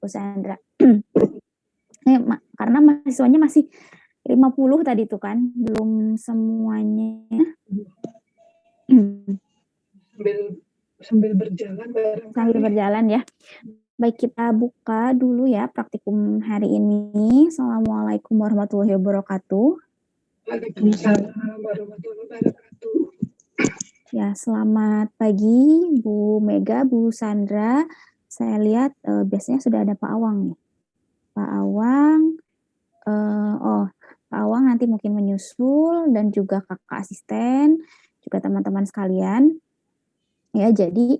Bu Sandra. Karena mahasiswanya masih 50 tadi tuh kan, belum semuanya. Sambil berjalan barangkali. Sambil berjalan ya. Baik, kita buka dulu ya praktikum hari ini. Assalamualaikum warahmatullahi wabarakatuh. Waalaikumsalam warahmatullahi wabarakatuh. Ya, selamat pagi Bu Mega, Bu Sandra. Saya lihat biasanya sudah ada Pak Awang nih. Pak Awang, Pak Awang nanti mungkin menyusul dan juga kakak asisten, juga teman-teman sekalian. Ya, jadi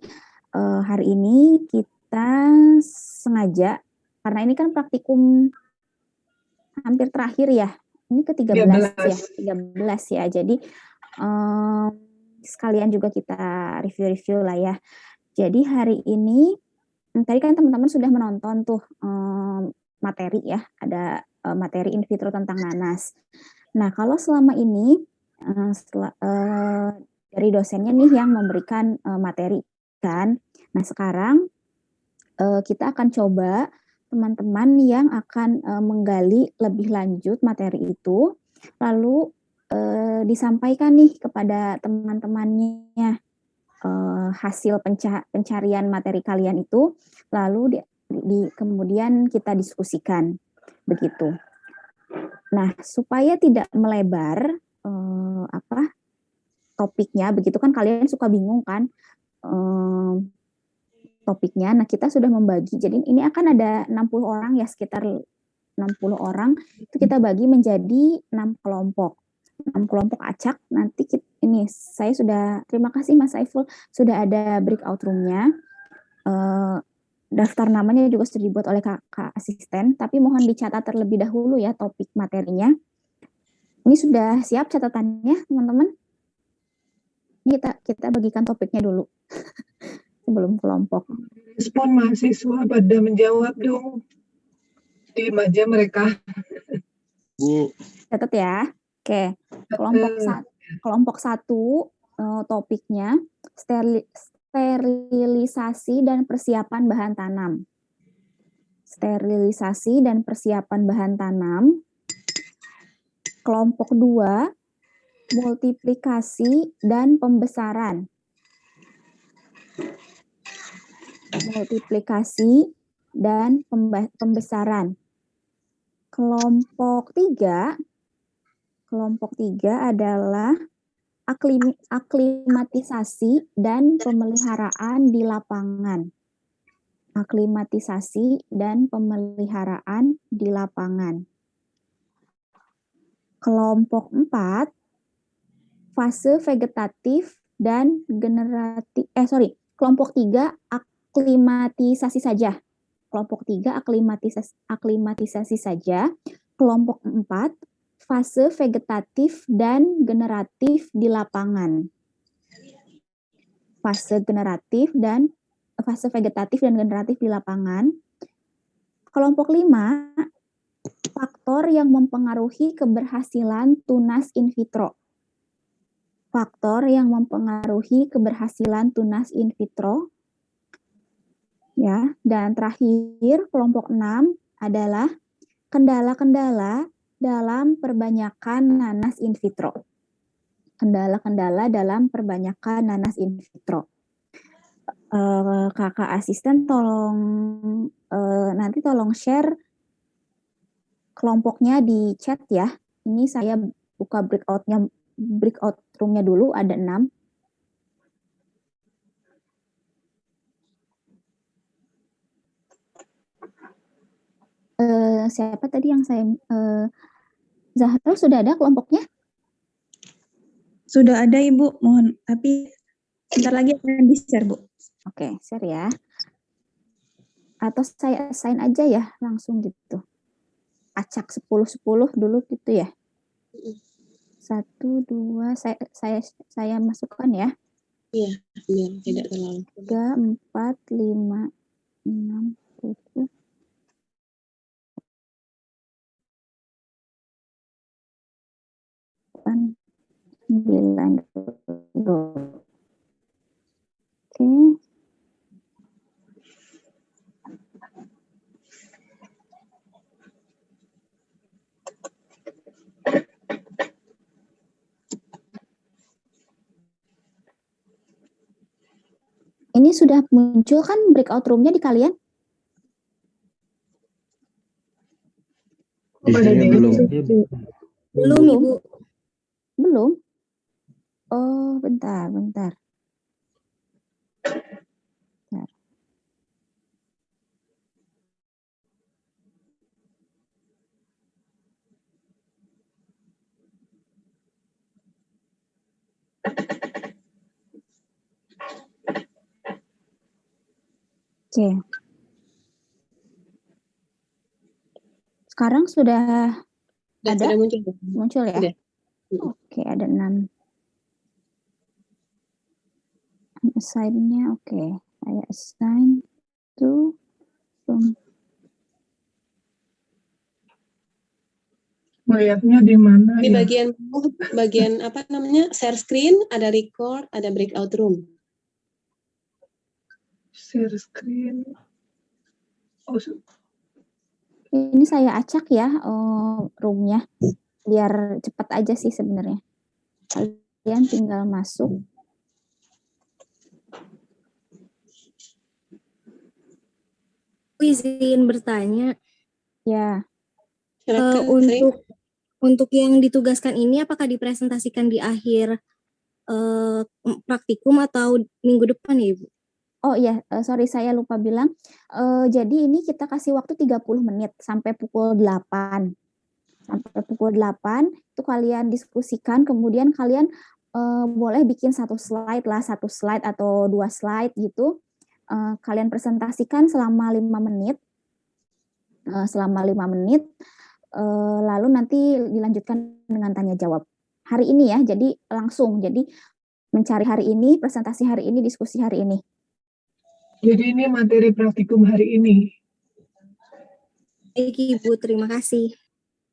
hari ini kita sengaja, karena ini kan praktikum hampir terakhir ya, ini ke-13 ya, 13 ya, jadi sekalian juga kita review-review lah ya. Jadi hari ini, tadi kan teman-teman sudah menonton tuh materi ya, ada materi in vitro tentang nanas. Nah, kalau selama ini, dari dosennya nih yang memberikan materi kan. Nah, sekarang kita akan coba teman-teman yang akan menggali lebih lanjut materi itu, lalu disampaikan nih kepada teman-temannya hasil pencarian materi kalian itu, lalu kemudian kita diskusikan, begitu. Nah, supaya tidak melebar topiknya, begitu kan kalian suka bingung kan topiknya. Nah, kita sudah membagi. Jadi ini akan ada 60 orang ya, sekitar 60 orang. Itu kita bagi menjadi 6 kelompok. 6 kelompok acak. Nanti ini saya sudah, terima kasih Mas Saiful, sudah ada breakout room-nya. Daftar namanya juga sudah dibuat oleh kakak asisten, tapi mohon dicatat terlebih dahulu ya topik materinya. Ini sudah siap catatannya, teman-teman? Ini kita bagikan topiknya dulu. Sebelum kelompok. Respon mahasiswa pada menjawab dong. Diam aja mereka. Bu. Catat ya. Oke. Kelompok 1 topiknya sterilisasi dan persiapan bahan tanam. Sterilisasi dan persiapan bahan tanam. Kelompok 2 multiplikasi dan pembesaran. Multiplikasi dan pembesaran. Kelompok 3 adalah aklimatisasi dan pemeliharaan di lapangan. Aklimatisasi dan pemeliharaan di lapangan. Kelompok 4 fase vegetatif dan kelompok 3 aklimatisasi saja. Kelompok 3 aklimatisasi saja. Kelompok 4 fase vegetatif dan generatif di lapangan. Fase vegetatif dan generatif di lapangan. Kelompok 5 faktor yang mempengaruhi keberhasilan tunas in vitro. Faktor yang mempengaruhi keberhasilan tunas in vitro. Ya, dan terakhir kelompok 6 adalah kendala-kendala dalam perbanyakan nanas in vitro. Kendala-kendala dalam perbanyakan nanas in vitro. Kakak asisten nanti tolong share kelompoknya di chat ya. Ini saya buka breakout room-nya dulu, ada 6. Siapa tadi yang saya Zahra, sudah ada kelompoknya? Sudah ada Ibu, mohon, tapi sebentar lagi akan di-share Bu. Oke, share ya. Atau saya assign aja ya langsung gitu. Acak 10-10 dulu gitu ya. 1, 2, saya masukkan ya. Iya, biar tidak terlalu. 3, 4, 5, 6, 7. Oke. Ini sudah muncul kan breakout room-nya di kalian? Oh, pada Saya Dewi. belum. Belum, Ibu. Belum? Oh, bentar. Bentar. Oke. Sekarang sudah ada? Sudah muncul. Muncul ya? Sudah. Oke, ada 6. Assign-nya oke. Saya assign to room. Melihatnya di mana Di ya? bagian apa namanya? Share screen, ada record, ada breakout room. Share screen. Oh, Ini saya acak ya room-nya. Biar cepat aja sih sebenarnya. Kalian tinggal masuk. Aku izin bertanya, Ya, Silakan, Sri. untuk yang ditugaskan ini apakah dipresentasikan di akhir praktikum atau minggu depan ya, Ibu? oh iya, sorry saya lupa bilang. Jadi ini kita kasih waktu 30 menit sampai pukul 8. Sampai pukul 8 itu kalian diskusikan, kemudian kalian boleh bikin satu slide atau 2 slide gitu. Kalian presentasikan selama 5 menit. Lalu nanti dilanjutkan dengan tanya jawab. Hari ini ya, jadi langsung. Jadi mencari hari ini, presentasi hari ini, diskusi hari ini. jadi ini materi praktikum hari ini. Baik, Ibu, terima kasih.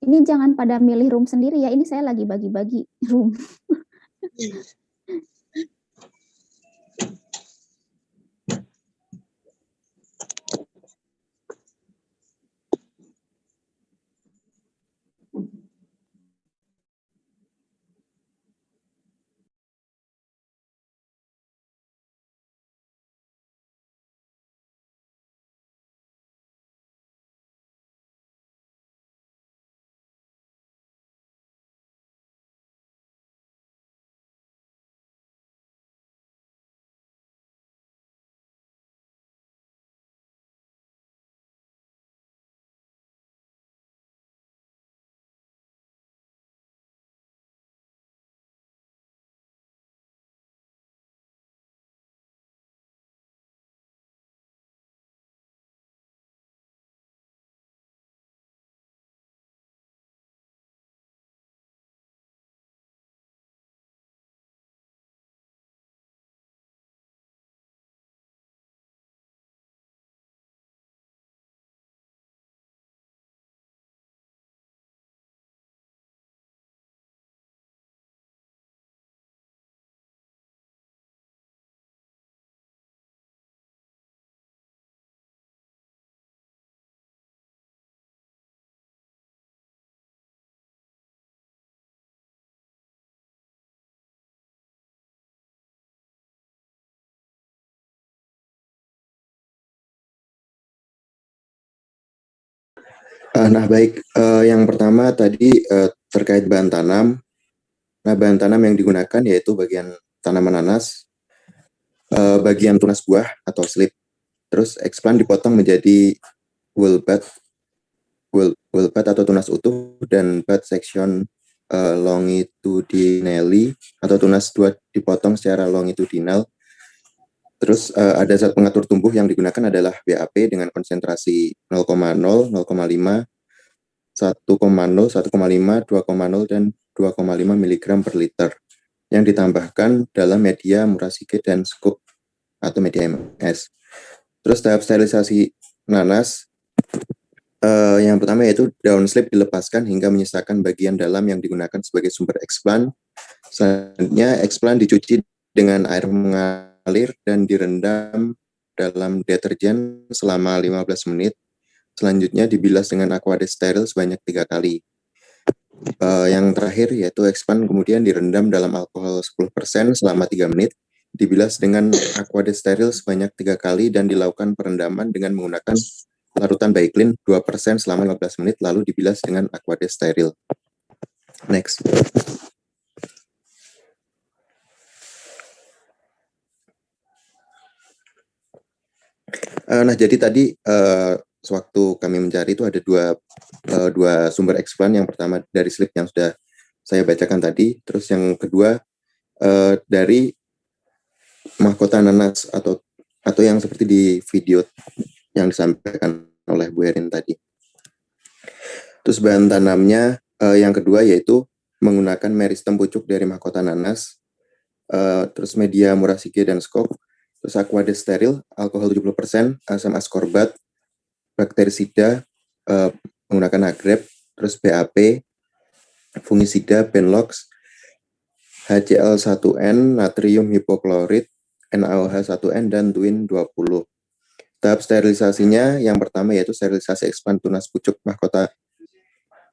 Ini jangan pada milih room sendiri ya, ini saya lagi bagi-bagi room. Nah baik, yang pertama tadi terkait bahan tanam. Nah bahan tanam yang digunakan yaitu bagian tanaman nanas, bagian tunas buah atau slip. Terus explant dipotong menjadi whole bud atau tunas utuh, dan bud section longitudinally atau tunas dua dipotong secara longitudinal. Terus ada zat pengatur tumbuh yang digunakan adalah BAP dengan konsentrasi 0,0, 0,5, 1,0, 1,5, 2,0, dan 2,5 mg per liter yang ditambahkan dalam media murasike dan scoop atau media MS. Terus tahap sterilisasi nanas yang pertama yaitu daun slip dilepaskan hingga menyisakan bagian dalam yang digunakan sebagai sumber explant. Selanjutnya explant dicuci dengan air mengalir dan direndam dalam deterjen selama 15 menit. Selanjutnya dibilas dengan aqueous steril sebanyak 3 kali. Yang terakhir yaitu expand kemudian direndam dalam alkohol 10% selama 3 menit dibilas dengan aqua steril sebanyak 3 kali dan dilakukan perendaman dengan menggunakan larutan Baiklin 2% selama 15 menit lalu dibilas dengan aqua steril. Next. Nah, jadi tadi sewaktu kami mencari itu ada dua sumber eksplan. Yang pertama dari slide yang sudah saya bacakan tadi, terus yang kedua dari mahkota nanas atau yang seperti di video yang disampaikan oleh Bu Erin tadi. Terus bahan tanamnya yang kedua yaitu menggunakan meristem pucuk dari mahkota nanas, terus media murasike dan skok, terus aqua steril, alkohol 70%, asam askorbat, bakterisida menggunakan agrep, terus BAP, fungisida, benlox, HCl1N, natrium hipoklorit, NaOH1N, dan Twin 20. Tahap sterilisasinya yang pertama yaitu sterilisasi eksplan tunas pucuk mahkota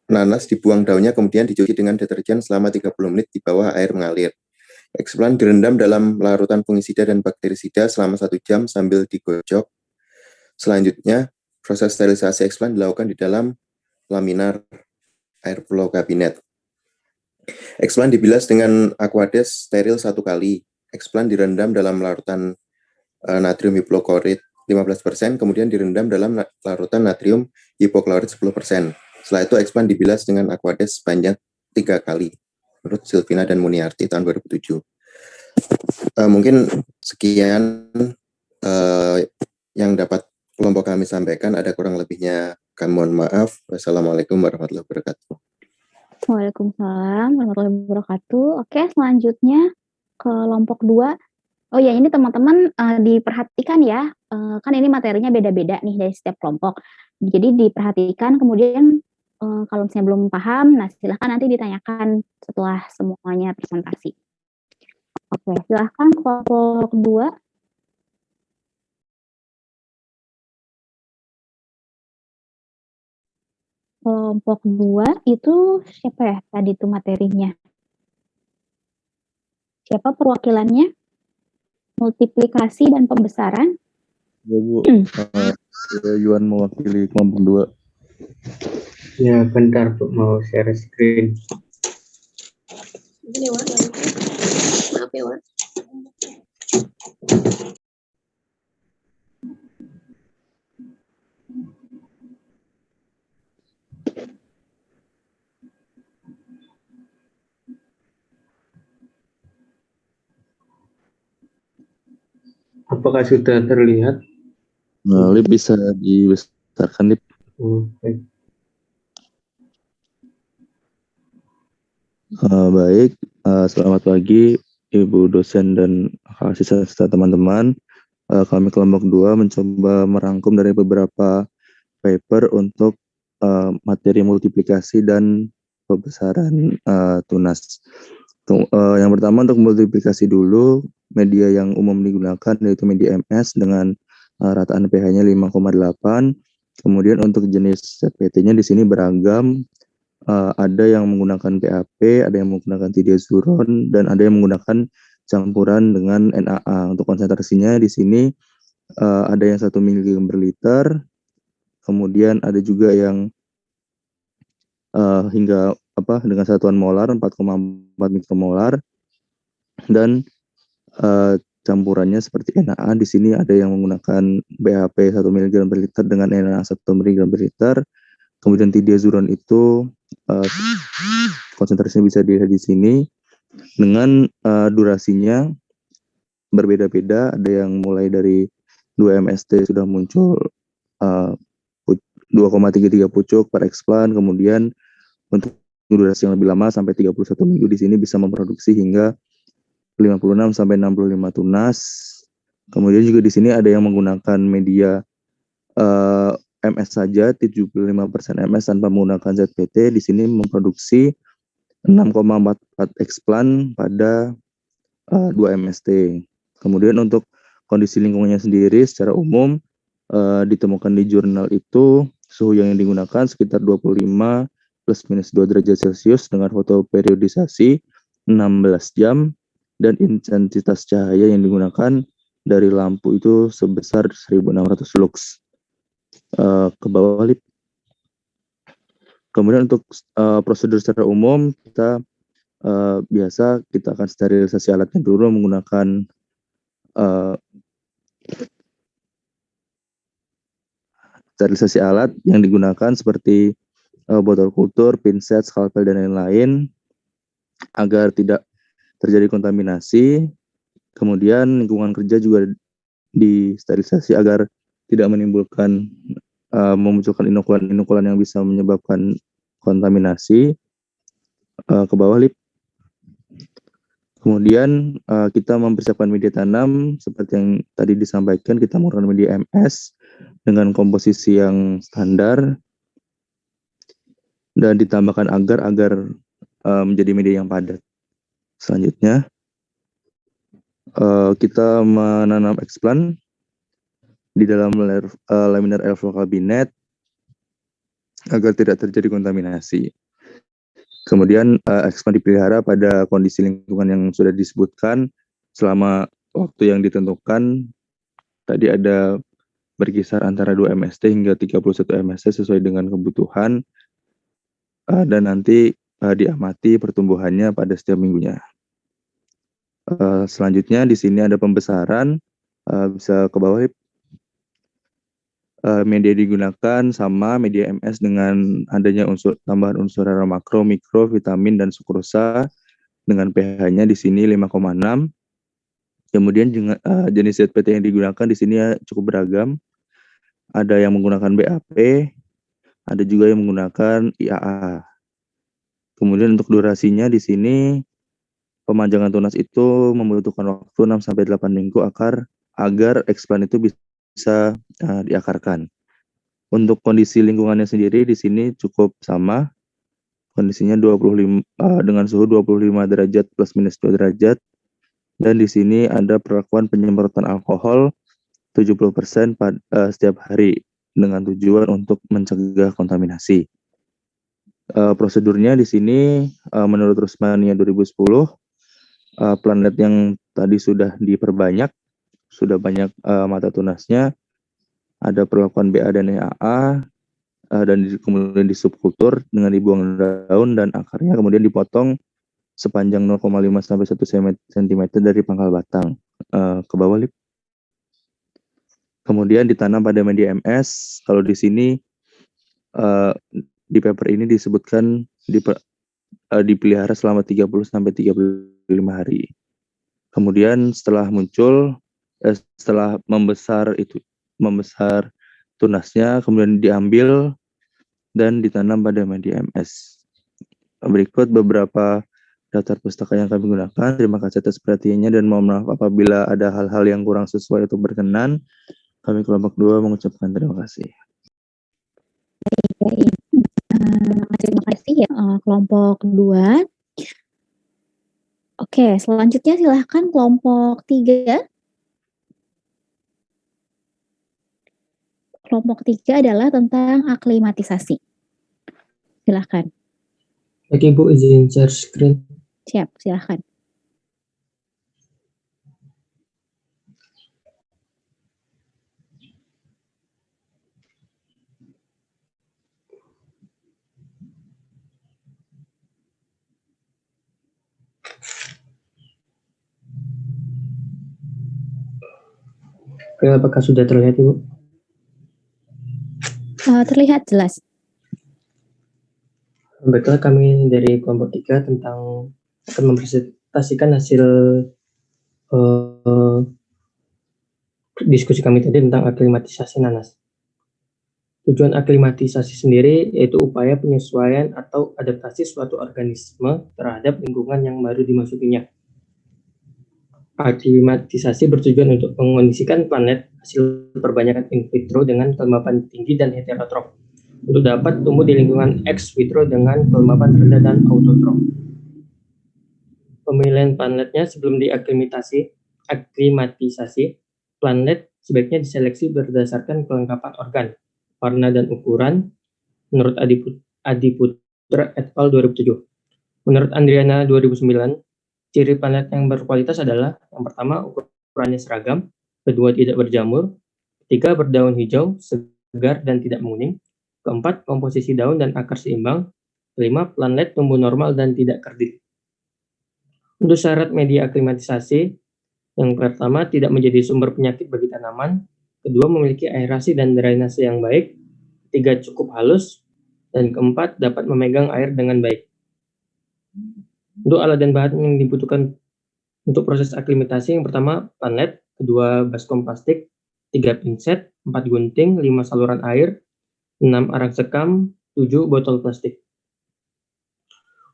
nanas, dibuang daunnya kemudian dicuci dengan deterjen selama 30 menit di bawah air mengalir. Eksplan direndam dalam larutan fungisida dan bakterisida selama 1 jam sambil digojok. Selanjutnya, proses sterilisasi eksplan dilakukan di dalam laminar airflow kabinet. Eksplan dibilas dengan aquades steril 1 kali. Eksplan direndam dalam larutan natrium hipoklorit 15%, kemudian direndam dalam larutan natrium hipoklorit 10%. Setelah itu eksplan dibilas dengan aquades sebanyak 3 kali. Menurut Silvina dan Muniarti tahun 2007. Mungkin sekian yang dapat kelompok kami sampaikan. Ada kurang lebihnya kami mohon maaf. Wassalamualaikum warahmatullahi wabarakatuh. Waalaikumsalam warahmatullahi wabarakatuh. Oke, selanjutnya kelompok 2. Oh ya, ini teman-teman diperhatikan ya. Kan ini materinya beda-beda nih dari setiap kelompok. Jadi diperhatikan, kemudian kalau misalnya belum paham, nah silahkan nanti ditanyakan setelah semuanya presentasi. Oke, silahkan kelompok 2. Kelompok 2 itu siapa ya tadi itu materinya? Siapa perwakilannya? Multiplikasi dan pembesaran? Ya Bu, Yuan mewakili kelompok 2. Ya, bentar Bu, mau share screen. Ini Wak, maaf ya Wak. Apakah sudah terlihat? Lip bisa dibesarkan, Lip. Baik. Baik, selamat pagi Ibu dosen dan asisten teman-teman. Kami kelompok 2 mencoba merangkum dari beberapa paper untuk materi multiplikasi dan pembesaran tunas. Yang pertama untuk multiplikasi dulu, media yang umum digunakan yaitu media MS dengan rataan pH-nya 5,8. Kemudian untuk jenis ZPT-nya di sini beragam. Ada yang menggunakan PAP, ada yang menggunakan tidiazuron, dan ada yang menggunakan campuran dengan NaA. Untuk konsentrasinya di sini ada yang 1 mg per liter, kemudian ada juga yang hingga dengan satuan molar 4,4 mikromolar, dan campurannya seperti NaA. Di sini ada yang menggunakan BHP 1 mg per liter dengan NaA 1 mg per liter. Kemudian tidiazuron itu konsentrasinya bisa dilihat di sini dengan durasinya berbeda-beda. Ada yang mulai dari 2 mst sudah muncul 2,33 pucuk per eksplan, kemudian untuk durasi yang lebih lama sampai 31 minggu di sini bisa memproduksi hingga 56 sampai 65 tunas. Kemudian juga di sini ada yang menggunakan media MS saja, 75% MS tanpa menggunakan ZPT. Di sini memproduksi 6,44 eksplan pada 2 MST. Kemudian untuk kondisi lingkungannya sendiri secara umum ditemukan di jurnal itu suhu yang digunakan sekitar 25 plus minus 2 derajat Celcius dengan fotoperiodisasi 16 jam. dan intensitas cahaya yang digunakan dari lampu itu sebesar 1600 lux. Ke bawah, Lip. Kemudian untuk prosedur secara umum kita biasa kita akan sterilisasi alatnya dulu menggunakan sterilisasi alat yang digunakan seperti botol kultur, pinset, skalpel, dan lain-lain agar tidak terjadi kontaminasi. Kemudian lingkungan kerja juga disterilisasi agar tidak menimbulkan memunculkan inokulan yang bisa menyebabkan kontaminasi. Ke bawah, Lip. Kemudian kita mempersiapkan media tanam seperti yang tadi disampaikan, kita menggunakan media MS dengan komposisi yang standar dan ditambahkan agar menjadi media yang padat. Selanjutnya kita menanam explant di dalam laminar airflow kabinet agar tidak terjadi kontaminasi. Kemudian explant dipelihara pada kondisi lingkungan yang sudah disebutkan selama waktu yang ditentukan. Tadi ada berkisar antara 2 MST hingga 31 MST sesuai dengan kebutuhan dan nanti diamati pertumbuhannya pada setiap minggunya. Selanjutnya di sini ada pembesaran, bisa ke bawah. Media digunakan sama media MS dengan adanya tambahan unsur hara makro, mikro, vitamin, dan sukrosa dengan pH-nya di sini 5,6. Kemudian jenis ZPT yang digunakan di sini cukup beragam. Ada yang menggunakan BAP, ada juga yang menggunakan IAA. Kemudian untuk durasinya di sini pemanjangan tunas itu membutuhkan waktu 6-8 minggu agar explant itu bisa diakarkan. Untuk kondisi lingkungannya sendiri di sini cukup sama. Kondisinya 25 dengan suhu 25 derajat plus minus 2 derajat. Dan di sini ada perlakuan penyemprotan alkohol 70% setiap hari dengan tujuan untuk mencegah kontaminasi. Prosedurnya di sini menurut Rusmania 2010 planet yang tadi sudah diperbanyak, sudah banyak mata tunasnya, ada perlakuan BA dan EAA, dan kemudian di subkultur dengan dibuang daun dan akarnya kemudian dipotong sepanjang 0,5 sampai 1 cm dari pangkal batang. Ke bawah, Lip. Kemudian ditanam pada media MS. Kalau di sini di paper ini disebutkan dipelihara selama 30 sampai 35 hari. Kemudian setelah setelah membesar tunasnya, kemudian diambil dan ditanam pada media MS. Berikut beberapa daftar pustaka yang kami gunakan. Terima kasih atas perhatiannya dan mohon maaf apabila ada hal-hal yang kurang sesuai atau berkenan. Kami kelompok 2 mengucapkan terima kasih. Terima kasih ya kelompok 2. Oke, selanjutnya silahkan kelompok 3. Kelompok 3 adalah tentang aklimatisasi. Silahkan. Oke, Bu, izin share screen. Siap, silahkan. Oke, apakah sudah terlihat, Ibu? Terlihat jelas. Baiklah, kami dari kelompok 3 akan mempresentasikan hasil diskusi kami tadi tentang aklimatisasi nanas. Tujuan aklimatisasi sendiri yaitu upaya penyesuaian atau adaptasi suatu organisme terhadap lingkungan yang baru dimasukinya. Aklimatisasi bertujuan untuk mengondisikan planet hasil perbanyakan in vitro dengan kelembapan tinggi dan heterotrof untuk dapat tumbuh di lingkungan ex vitro dengan kelembapan rendah dan autotrof. Pemilihan planetnya sebelum diaklimatisasi, planet sebaiknya diseleksi berdasarkan kelengkapan organ, warna dan ukuran menurut Adi Putra et al. 2007. Menurut Andriana 2009, Ciri planet yang berkualitas adalah yang pertama ukurannya seragam, kedua tidak berjamur, ketiga berdaun hijau, segar dan tidak menguning, keempat komposisi daun dan akar seimbang, kelima planet tumbuh normal dan tidak kerdil. Untuk syarat media aklimatisasi, yang pertama tidak menjadi sumber penyakit bagi tanaman, kedua memiliki aerasi dan drainase yang baik, ketiga cukup halus, dan keempat dapat memegang air dengan baik. Untuk alat dan bahan yang dibutuhkan untuk proses aklimatasi, yang pertama planet, kedua baskom plastik, 3 pinset, 4 gunting, 5 saluran air, 6 arang sekam, 7 botol plastik.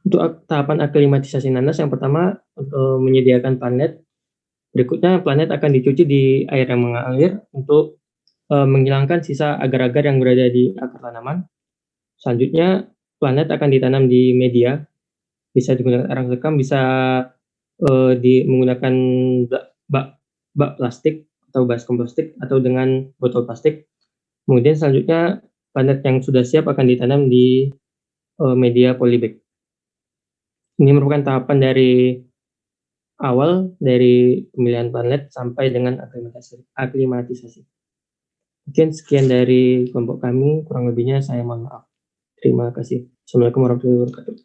Untuk tahapan aklimatisasi nanas, yang pertama menyediakan planet. Berikutnya planet akan dicuci di air yang mengalir untuk menghilangkan sisa agar-agar yang berada di akar tanaman. Selanjutnya planet akan ditanam di media, bisa digunakan arang sekam, bisa menggunakan bak plastik atau baskom plastik atau dengan botol plastik. Kemudian selanjutnya planet yang sudah siap akan ditanam di media polybag. Ini merupakan tahapan dari awal dari pemilihan planet sampai dengan aklimatisasi. Mungkin sekian dari kelompok kami, kurang lebihnya saya mohon maaf. Terima kasih. Assalamualaikum warahmatullahi wabarakatuh.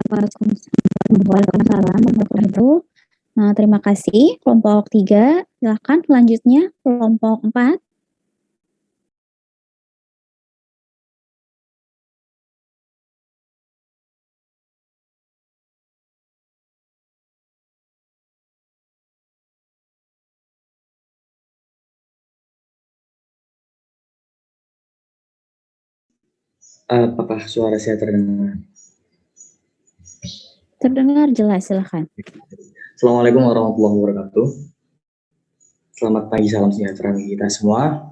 Waalaikumsalam warahmatullahi wabarakatuh. Nah, terima kasih kelompok 3. Silakan selanjutnya kelompok 4. Apakah suara saya terdengar? Terdengar jelas, silakan. Assalamualaikum warahmatullahi wabarakatuh. Selamat pagi, salam sejahtera bagi kita semua.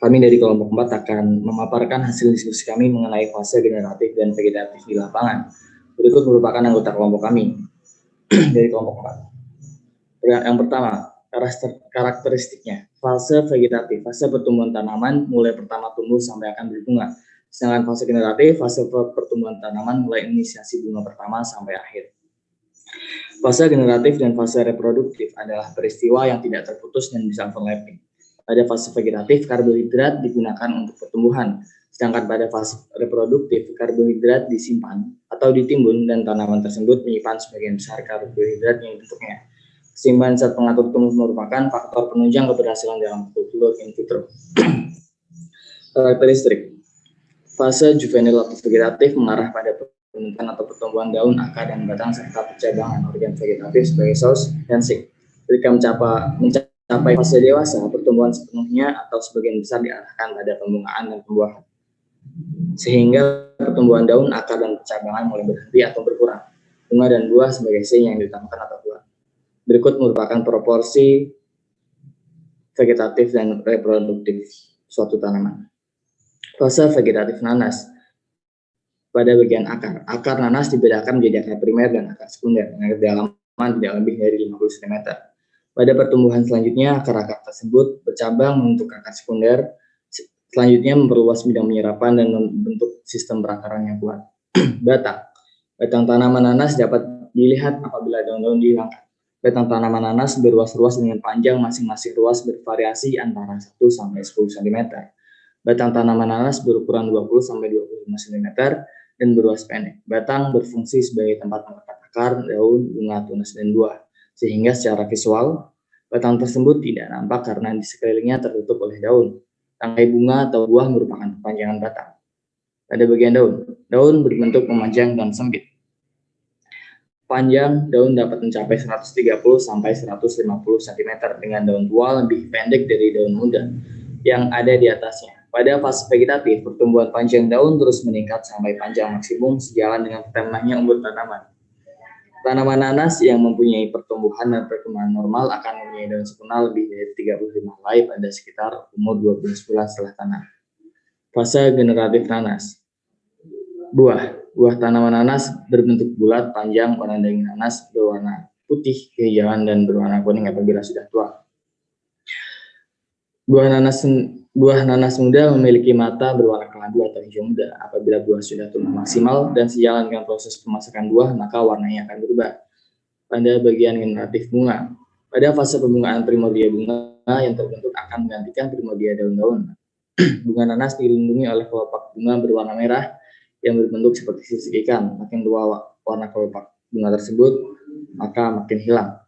Kami dari kelompok 4 akan memaparkan hasil diskusi kami mengenai fase generatif dan vegetatif di lapangan. Berikut merupakan anggota kelompok kami dari kelompok 4. Yang pertama, karakteristiknya. Fase vegetatif, fase pertumbuhan tanaman mulai pertama tumbuh sampai akan berbunga. Sedangkan fase generatif, fase pertumbuhan tanaman mulai inisiasi bunga pertama sampai akhir. Fase generatif dan fase reproduktif adalah peristiwa yang tidak terputus dan bisa overlapping. Pada fase vegetatif, karbohidrat digunakan untuk pertumbuhan, sedangkan pada fase reproduktif, karbohidrat disimpan atau ditimbun dan tanaman tersebut menyimpan sebagian besar karbohidrat yang dibentuknya. Keseimbangan zat pengatur tumbuh merupakan faktor penunjang keberhasilan dalam kultur in vitro. Karakteristik. Fase juvenil atau vegetatif mengarah pada pembentukan atau pertumbuhan daun, akar, dan batang serta percabangan organ vegetatif sebagai saus dan sik. Ketika mencapai fase dewasa, pertumbuhan sepenuhnya atau sebagian besar diarahkan pada pembungaan dan pembuahan. Sehingga pertumbuhan daun, akar, dan percabangan mulai berhenti atau berkurang. Bunga dan buah sebagai C yang diutamakan atau buah. Berikut merupakan proporsi vegetatif dan reproduktif suatu tanaman. Fase vegetatif nanas. Pada bagian akar. Akar nanas dibedakan menjadi akar primer dan akar sekunder dengan kedalaman tidak lebih dari 50 cm. Pada pertumbuhan selanjutnya, akar-akar tersebut bercabang membentuk akar sekunder. Selanjutnya memperluas bidang penyerapan dan membentuk sistem perakaran yang kuat. Batang. Batang tanaman nanas dapat dilihat apabila daun-daun dihilangkan. Batang tanaman nanas berruas-ruas dengan panjang masing-masing ruas bervariasi antara 1 sampai 10 cm. Batang tanaman nanas berukuran 20-25 cm dan beruas pendek. Batang berfungsi sebagai tempat melekat akar, daun, bunga, tunas, dan buah. Sehingga secara visual, batang tersebut tidak nampak karena di sekelilingnya tertutup oleh daun. Tangkai bunga atau buah merupakan perpanjangan batang. Pada bagian daun, daun berbentuk memanjang dan sempit. Panjang daun dapat mencapai 130-150 cm dengan daun tua lebih pendek dari daun muda yang ada di atasnya. Pada fase vegetatif, pertumbuhan panjang daun terus meningkat sampai panjang maksimum sejalan dengan bertambahnya umur tanaman. Tanaman nanas yang mempunyai pertumbuhan dan perkembangan normal akan mempunyai daun sempurna lebih dari 35 helai pada sekitar umur 12 bulan setelah tanam. Fase generatif nanas. Buah tanaman nanas berbentuk bulat, panjang, warna daging nanas berwarna putih, kehijauan, dan berwarna kuning apabila sudah tua. Buah nanas muda memiliki mata berwarna keladu atau hijau muda. Apabila buah sudah tumbuh maksimal dan sejalan dengan proses pemasakan buah, maka warnanya akan berubah. pada bagian generatif bunga. Pada fase pembungaan primodia bunga yang terbentuk akan menggantikan primodia daun-daun. Bunga nanas dilindungi oleh kelopak bunga berwarna merah yang berbentuk seperti sisik ikan. Makin tua warna kelopak bunga tersebut, maka makin hilang.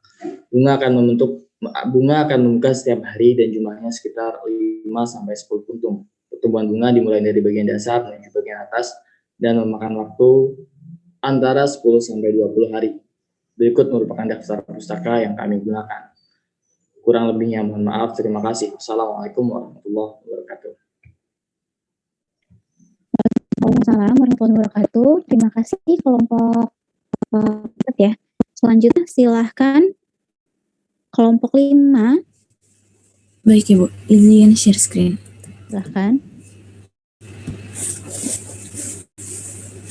Bunga akan membuka setiap hari dan jumlahnya sekitar 5-10 puntung. Pertumbuhan bunga dimulai dari bagian dasar menuju bagian atas dan memakan waktu antara 10-20 hari. Berikut merupakan daftar pustaka yang kami gunakan. Kurang lebihnya mohon maaf. Terima kasih. Assalamualaikum warahmatullahi wabarakatuh. Waalaikumsalam warahmatullahi wabarakatuh. Terima kasih kelompok ya. Selanjutnya silahkan kelompok 5. Baik Ibu, izin share screen. Silahkan.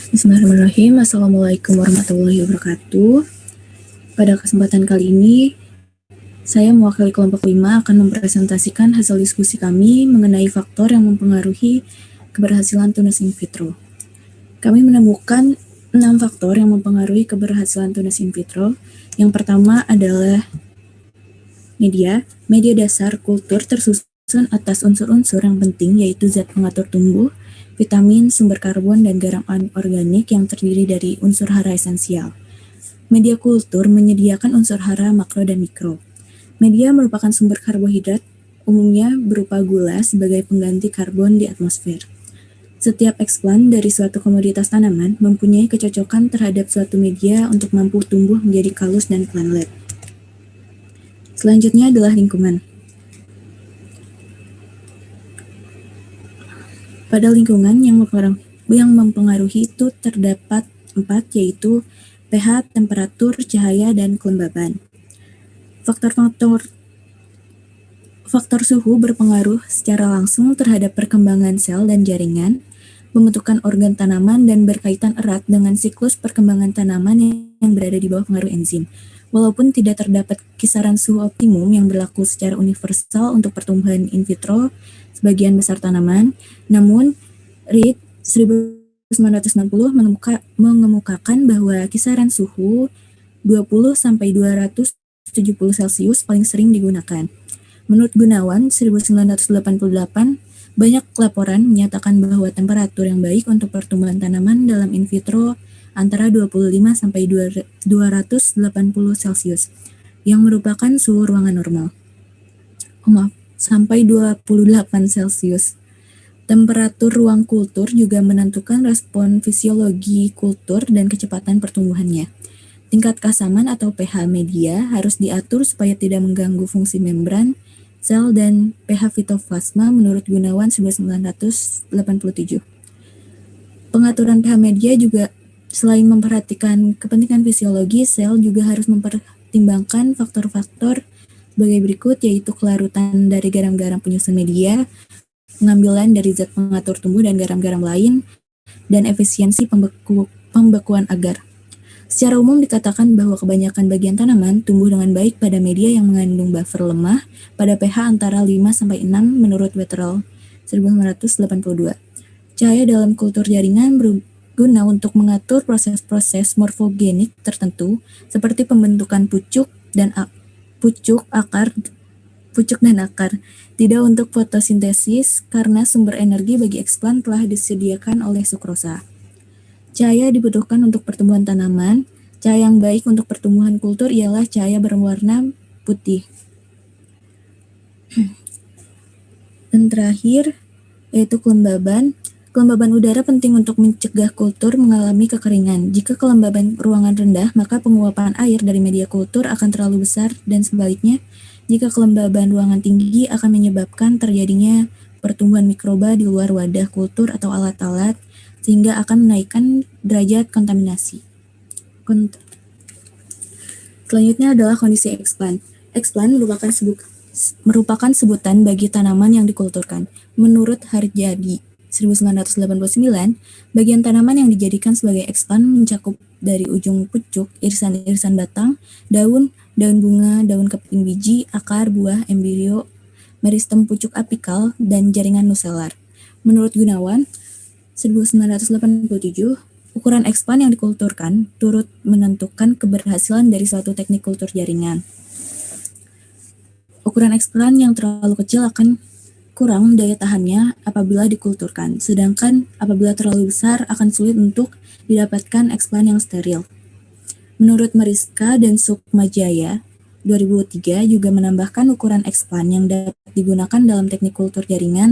Bismillahirrahmanirrahim. Assalamualaikum warahmatullahi wabarakatuh. Pada kesempatan kali ini, saya mewakili kelompok 5 akan mempresentasikan hasil diskusi kami mengenai faktor yang mempengaruhi keberhasilan tunas in vitro. Kami menemukan 6 faktor yang mempengaruhi keberhasilan tunas in vitro. Yang pertama adalah media. Media dasar kultur tersusun atas unsur-unsur yang penting, yaitu zat pengatur tumbuh, vitamin, sumber karbon, dan garam anorganik yang terdiri dari unsur hara esensial. Media kultur menyediakan unsur hara makro dan mikro. Media merupakan sumber karbohidrat, umumnya berupa gula sebagai pengganti karbon di atmosfer. Setiap eksplan dari suatu komoditas tanaman mempunyai kecocokan terhadap suatu media untuk mampu tumbuh menjadi kalus dan planlet. Selanjutnya adalah lingkungan. Pada lingkungan yang mempengaruhi itu terdapat 4, yaitu pH, temperatur, cahaya, dan kelembaban. Faktor suhu berpengaruh secara langsung terhadap perkembangan sel dan jaringan, pembentukan organ tanaman, dan berkaitan erat dengan siklus perkembangan tanaman yang berada di bawah pengaruh enzim. Walaupun tidak terdapat kisaran suhu optimum yang berlaku secara universal untuk pertumbuhan in vitro sebagian besar tanaman, namun Reed 1960 mengemukakan bahwa kisaran suhu 20-270 Celcius paling sering digunakan. Menurut Gunawan 1988, banyak laporan menyatakan bahwa temperatur yang baik untuk pertumbuhan tanaman dalam in vitro antara 25-280 Celcius, yang merupakan suhu ruangan normal. Sampai 28 Celcius. Temperatur ruang kultur juga menentukan respon fisiologi kultur dan kecepatan pertumbuhannya. Tingkat kasaman atau pH media harus diatur supaya tidak mengganggu fungsi membran, sel, dan pH fitoplasma menurut Gunawan 1987. Pengaturan pH media juga selain memperhatikan kepentingan fisiologi, sel juga harus mempertimbangkan faktor-faktor sebagai berikut, yaitu kelarutan dari garam-garam penyusun media, pengambilan dari zat pengatur tumbuh dan garam-garam lain, dan efisiensi pembekuan agar. Secara umum dikatakan bahwa kebanyakan bagian tanaman tumbuh dengan baik pada media yang mengandung buffer lemah pada pH antara 5-6 menurut Wetterell 1982. Cahaya dalam kultur jaringan berguna untuk mengatur proses-proses morfogenik tertentu seperti pembentukan pucuk dan akar, tidak untuk fotosintesis karena sumber energi bagi eksplan telah disediakan oleh sukrosa. Cahaya dibutuhkan untuk pertumbuhan tanaman. Cahaya yang baik untuk pertumbuhan kultur ialah cahaya berwarna putih. Dan terakhir, yaitu kelembaban. Kelembaban udara penting untuk mencegah kultur mengalami kekeringan. Jika kelembaban ruangan rendah, maka penguapan air dari media kultur akan terlalu besar, dan sebaliknya, jika kelembaban ruangan tinggi akan menyebabkan terjadinya pertumbuhan mikroba di luar wadah kultur atau alat-alat, sehingga akan menaikkan derajat kontaminasi. Selanjutnya adalah kondisi eksplan. Eksplan merupakan sebutan bagi tanaman yang dikulturkan. Menurut Harjadi 1989, bagian tanaman yang dijadikan sebagai eksplan mencakup dari ujung pucuk, irisan-irisan batang, daun bunga, daun keping biji, akar, buah, embrio, meristem pucuk apikal, dan jaringan nuselar. Menurut Gunawan 1987, Ukuran expand yang dikulturkan turut menentukan keberhasilan dari suatu teknik kultur jaringan. Ukuran expand yang terlalu kecil akan kurang daya tahannya apabila dikulturkan, sedangkan apabila terlalu besar akan sulit untuk didapatkan expand yang steril. Menurut Mariska dan Sukmajaya, 2003 juga menambahkan ukuran expand yang dapat digunakan dalam teknik kultur jaringan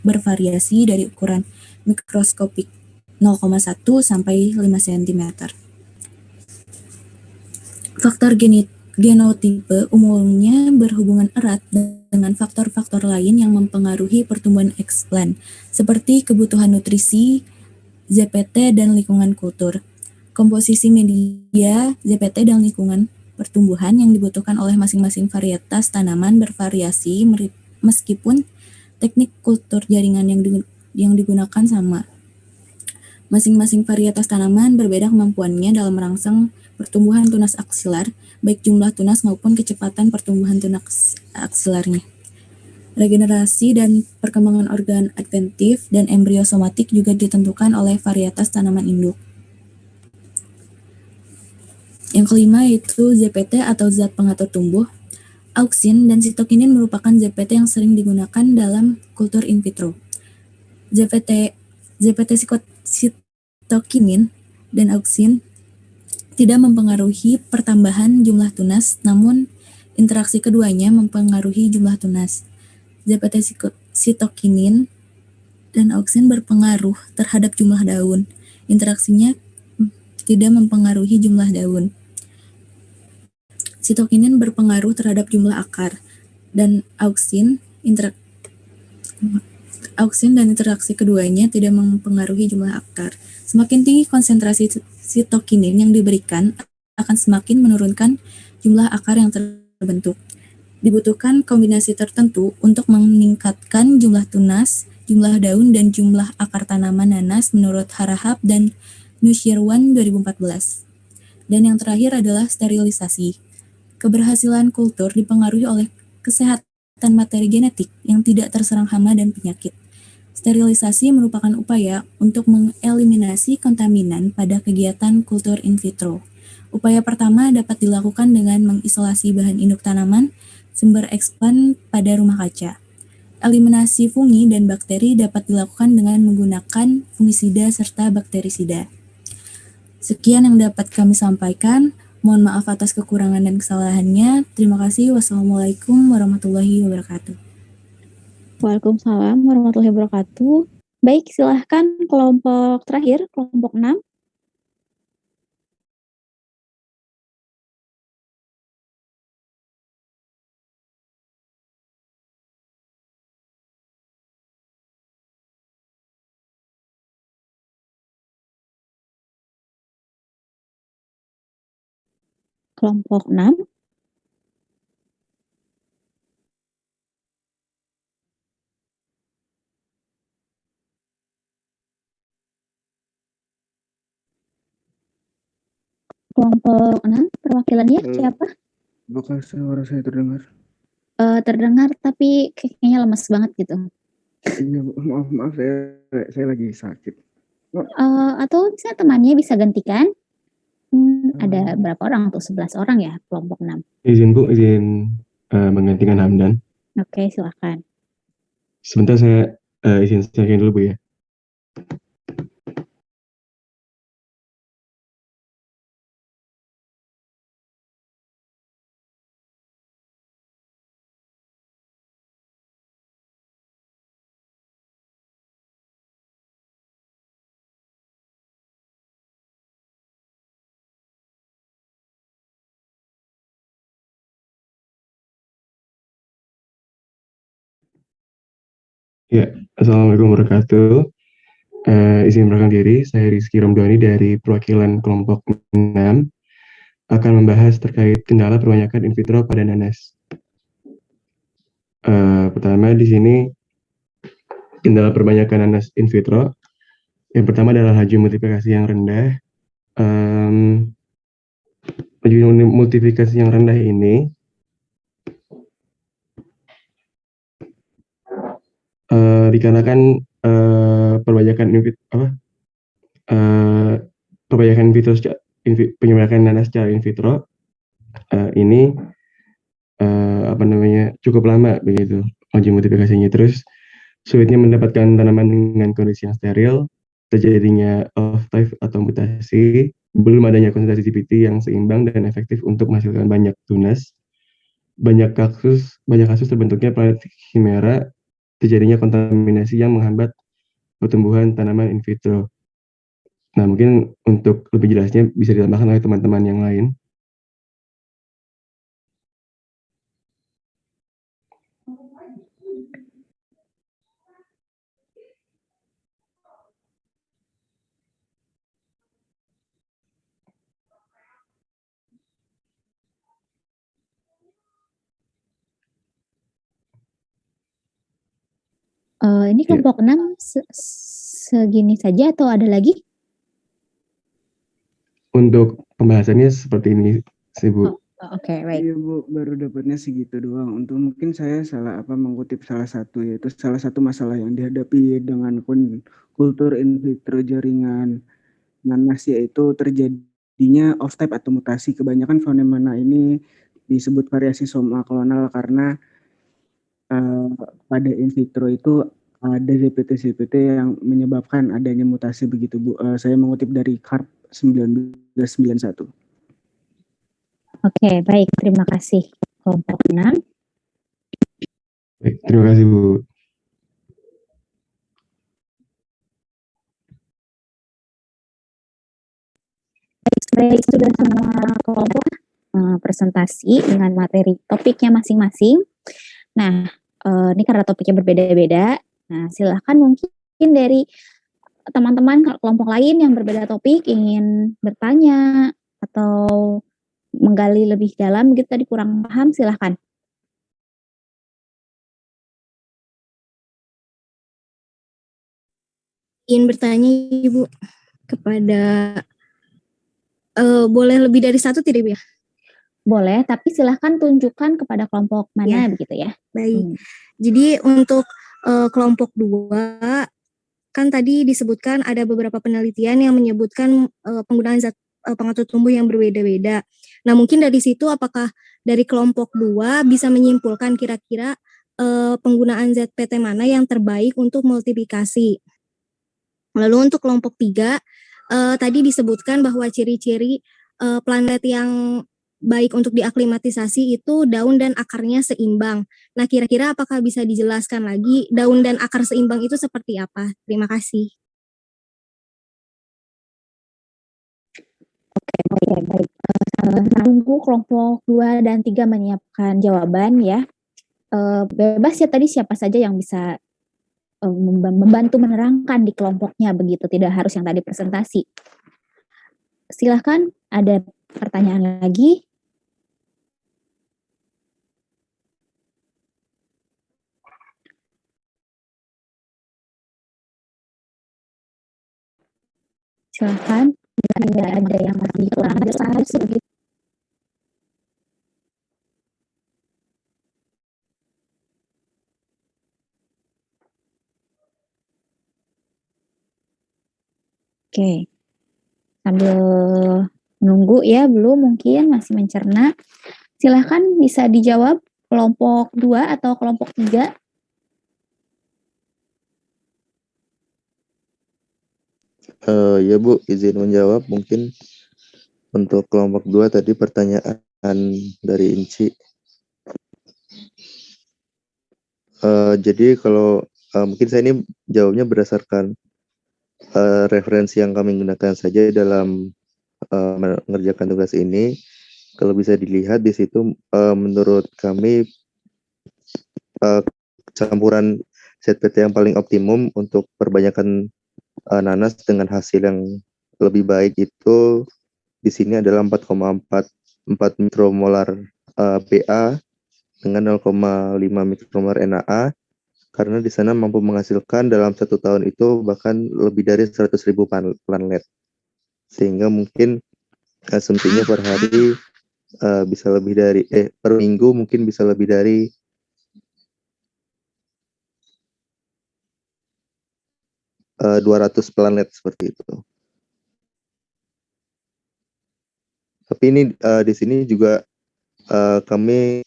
bervariasi dari ukuran mikroskopik 0,1 sampai 5 cm. Faktor genotipe umumnya berhubungan erat dengan faktor-faktor lain yang mempengaruhi pertumbuhan expand, seperti kebutuhan nutrisi, ZPT, dan lingkungan kultur. Komposisi media, ZPT, dan lingkungan pertumbuhan yang dibutuhkan oleh masing-masing varietas tanaman bervariasi meskipun teknik kultur jaringan yang digunakan sama. Masing-masing varietas tanaman berbeda kemampuannya dalam merangsang pertumbuhan tunas aksilar, baik jumlah tunas maupun kecepatan pertumbuhan tunas aksilarnya. Regenerasi dan perkembangan organ adventif dan embrio somatik juga ditentukan oleh varietas tanaman induk. Yang kelima yaitu ZPT atau zat pengatur tumbuh. Auksin dan sitokinin merupakan ZPT yang sering digunakan dalam kultur in vitro. ZPT sitokinin dan auksin tidak mempengaruhi pertambahan jumlah tunas, namun interaksi keduanya mempengaruhi jumlah tunas. ZPT sitokinin dan auksin berpengaruh terhadap jumlah daun. Interaksinya tidak mempengaruhi jumlah daun. Sitokinin berpengaruh terhadap jumlah akar, dan auksin dan interaksi keduanya tidak mempengaruhi jumlah akar. Semakin tinggi konsentrasi sitokinin yang diberikan, akan semakin menurunkan jumlah akar yang terbentuk. Dibutuhkan kombinasi tertentu untuk meningkatkan jumlah tunas, jumlah daun, dan jumlah akar tanaman nanas menurut Harahap dan Nushirwan 2014. Dan yang terakhir adalah sterilisasi. Keberhasilan kultur dipengaruhi oleh kesehatan materi genetik yang tidak terserang hama dan penyakit. Sterilisasi merupakan upaya untuk mengeliminasi kontaminan pada kegiatan kultur in vitro. Upaya pertama dapat dilakukan dengan mengisolasi bahan induk tanaman sumber expand pada rumah kaca. Eliminasi fungi dan bakteri dapat dilakukan dengan menggunakan fungisida serta bakterisida. Sekian yang dapat kami sampaikan. Mohon maaf atas kekurangan dan kesalahannya. Terima kasih. Wassalamualaikum warahmatullahi wabarakatuh. Waalaikumsalam warahmatullahi wabarakatuh. Baik, silahkan kelompok terakhir, kelompok 6. Kelompok 6. Kelompok 6, perwakilannya siapa? Apakah suara saya terdengar? Terdengar, tapi kayaknya lemes banget gitu. Iya, maaf saya lagi sakit. Atau misalnya temannya bisa gantikan. Ada berapa orang tuh? 11 orang ya, kelompok 6. Izin Bu, izin menggantikan Hamdan. Oke, silakan. Sebentar saya izin sharing dulu Bu ya. Ya, Assalamualaikum warahmatullahi wabarakatuh. Izin memperkenalkan diri, saya Rizky Romdoni dari perwakilan kelompok 6 akan membahas terkait kendala perbanyakan in vitro pada nanas. Pertama di sini kendala perbanyakan nanas in vitro. Yang pertama adalah laju multiplikasi yang rendah. Laju multiplikasi yang rendah ini dikarenakan perbanyakan perbanyakan penyumbatan nanas secara in vitro ini cukup lama begitu uji multiplikasinya. Terus sulitnya mendapatkan tanaman dengan kondisi yang steril, terjadinya off-type atau mutasi, belum adanya konsentrasi GPT yang seimbang dan efektif untuk menghasilkan banyak tunas. Banyak kasus terbentuknya planet chimera, terjadinya kontaminasi yang menghambat pertumbuhan tanaman in vitro. Nah, mungkin untuk lebih jelasnya bisa ditambahkan oleh teman-teman yang lain. Ini kelompok 6 segini saja atau ada lagi? Untuk pembahasannya seperti ini sih, Bu. Oke, baik. Iya Bu, baru dapatnya segitu doang. Untuk mungkin saya mengutip salah satu, yaitu salah satu masalah yang dihadapi dengan kultur in vitro jaringan nanas, yaitu terjadinya off-type atau mutasi. Kebanyakan fenomena ini disebut variasi soma klonal karena pada in vitro itu ada ZPT-ZPT yang menyebabkan adanya mutasi begitu Bu. Saya mengutip dari CARP 1991. Oke, baik. Terima kasih kelompok 6. Baik, terima kasih, Bu. Baik, sudah semua kelompok presentasi dengan materi topiknya masing-masing. Nah, ini karena topiknya berbeda-beda. Nah, silahkan mungkin dari teman-teman kelompok lain yang berbeda topik ingin bertanya atau menggali lebih dalam gitu, tadi kurang paham, silahkan. Ingin bertanya Ibu kepada boleh lebih dari satu tidak Bu ya? Boleh, tapi silahkan tunjukkan kepada kelompok mana begitu ya. Baik. Jadi untuk kelompok 2 kan tadi disebutkan ada beberapa penelitian yang menyebutkan penggunaan zat pengatur tumbuh yang berbeda-beda. Nah, mungkin dari situ apakah dari kelompok 2 bisa menyimpulkan kira-kira penggunaan ZPT mana yang terbaik untuk multiplikasi. Lalu untuk kelompok 3 tadi disebutkan bahwa ciri-ciri planet yang baik untuk diaklimatisasi itu daun dan akarnya seimbang. Nah, kira-kira apakah bisa dijelaskan lagi daun dan akar seimbang itu seperti apa? Terima kasih. Oke, baik. Tunggu kelompok 2 dan 3 menyiapkan jawaban ya. Bebas ya tadi siapa saja yang bisa membantu menerangkan di kelompoknya begitu, tidak harus yang tadi presentasi. Silahkan, ada pertanyaan lagi? Silahkan, tidak ada yang masih kurang jelas begitu. Oke, sambil menunggu ya, belum mungkin masih mencerna. Silahkan bisa dijawab kelompok 2 atau kelompok 3. Ya Bu, izin menjawab mungkin untuk kelompok 2 tadi pertanyaan dari Inci. Jadi kalau mungkin saya ini jawabnya berdasarkan referensi yang kami gunakan saja dalam mengerjakan tugas ini. Kalau bisa dilihat di situ menurut kami campuran ZPT yang paling optimum untuk perbanyakan nanas dengan hasil yang lebih baik itu di sini adalah 4,4 mikromolar PA dengan 0,5 mikromolar NaA, karena di sana mampu menghasilkan dalam 1 tahun itu bahkan lebih dari 100.000 planet, sehingga mungkin asumsinya per hari bisa lebih dari per minggu mungkin bisa lebih dari 200 planet seperti itu. Tapi ini di sini juga kami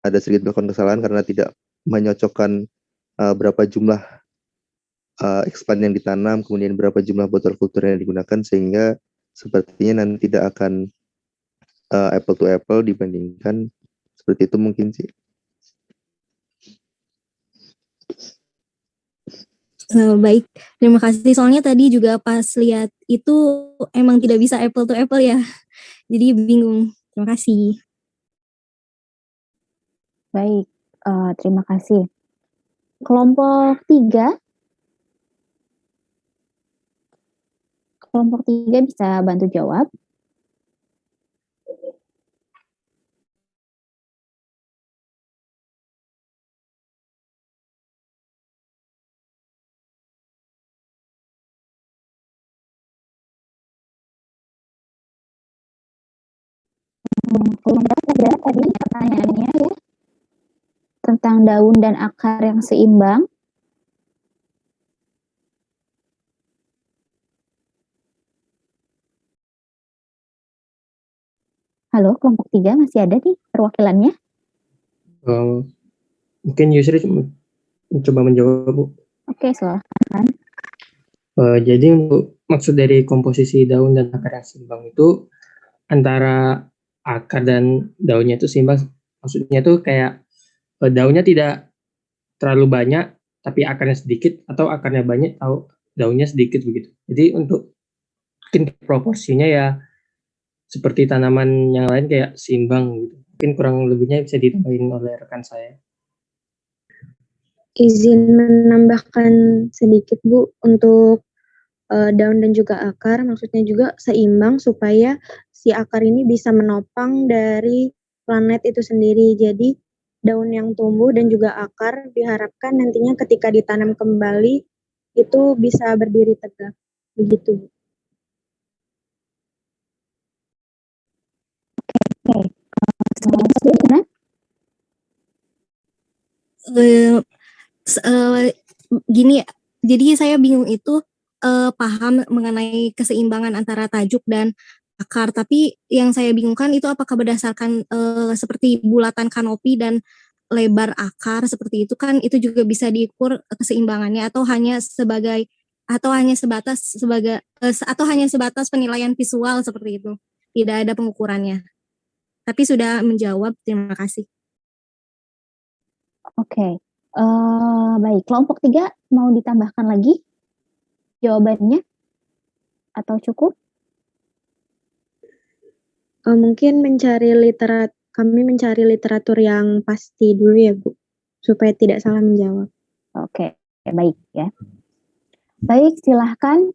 ada sedikit melakukan kesalahan karena tidak menyocokkan berapa jumlah expand yang ditanam, kemudian berapa jumlah botol kultur yang digunakan, sehingga sepertinya nanti tidak akan apple to apple dibandingkan seperti itu mungkin sih. Baik, terima kasih. Soalnya tadi juga pas lihat itu emang tidak bisa apple to apple ya. Jadi bingung. Terima kasih. Baik, terima kasih. Kelompok 3. Kelompok 3 bisa bantu jawab. Tadi pertanyaannya ya tentang daun dan akar yang seimbang. Halo, kelompok 3 masih ada nih perwakilannya? Mungkin Yusri coba menjawab, Bu. Oke, silakan. Jadi untuk maksud dari komposisi daun dan akar yang seimbang itu antara akar dan daunnya itu seimbang. Maksudnya itu kayak daunnya tidak terlalu banyak tapi akarnya sedikit, atau akarnya banyak atau daunnya sedikit begitu. Jadi untuk mungkin proporsinya ya seperti tanaman yang lain kayak seimbang gitu. Mungkin kurang lebihnya bisa ditambahin oleh rekan saya. Izin menambahkan sedikit Bu untuk daun dan juga akar, maksudnya juga seimbang supaya si akar ini bisa menopang dari planet itu sendiri. Jadi daun yang tumbuh dan juga akar diharapkan nantinya ketika ditanam kembali itu bisa berdiri tegak. Begitu. Gini, jadi saya bingung itu paham mengenai keseimbangan antara tajuk dan akar, tapi yang saya bingungkan itu apakah berdasarkan seperti bulatan kanopi dan lebar akar seperti itu kan itu juga bisa diukur keseimbangannya, atau hanya sebatas penilaian visual seperti itu, tidak ada pengukurannya. Tapi sudah menjawab, terima kasih. Oke, baik. Kelompok 3 mau ditambahkan lagi jawabannya atau cukup? Mungkin kami mencari literatur yang pasti dulu ya Bu, supaya tidak salah menjawab. Oke, baik ya. Baik, silahkan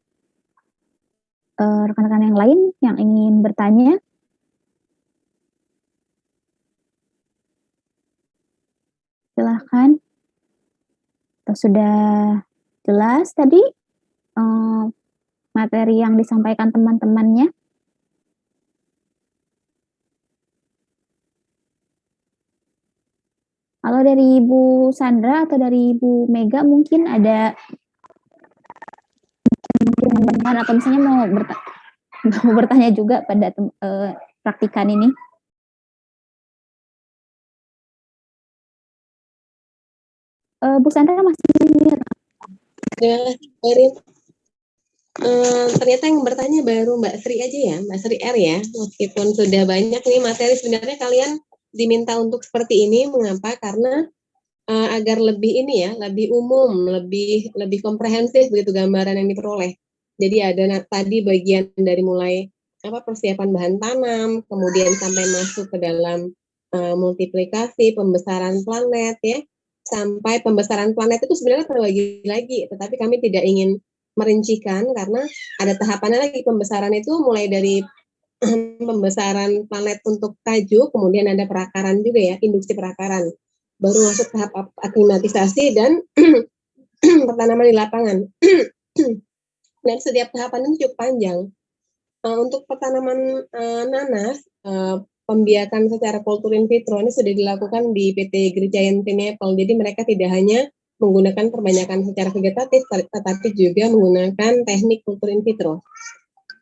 rekan-rekan yang lain yang ingin bertanya. Silahkan. Atau sudah jelas tadi materi yang disampaikan teman-temannya? Kalau dari Ibu Sandra atau dari Ibu Mega mungkin ada atau misalnya mau bertanya juga pada praktikan ini. Bu Sandra masih Terima kasih, ternyata yang bertanya baru Mbak Sri aja ya, Mbak Sri R ya. Meskipun sudah banyak nih materi, sebenarnya kalian diminta untuk seperti ini. Mengapa? Karena agar lebih ini ya, lebih umum, lebih komprehensif begitu gambaran yang diperoleh. Jadi ada tadi bagian dari mulai persiapan bahan tanam, kemudian sampai masuk ke dalam multiplikasi, pembesaran planet ya. Sampai pembesaran planet itu sebenarnya terbagi lagi, tetapi kami tidak ingin merincikan karena ada tahapannya lagi. Pembesaran itu mulai dari pembesaran planet untuk tajuk, kemudian ada perakaran juga ya, induksi perakaran. Baru masuk tahap aklimatisasi dan pertanaman di lapangan. Dan setiap tahapan itu cukup panjang. Untuk pertanaman nanas, pembiakan secara kultur in vitro ini sudah dilakukan di PT Giant Pineapple. Jadi mereka tidak hanya menggunakan perbanyakan secara vegetatif, tetapi juga menggunakan teknik kultur in vitro.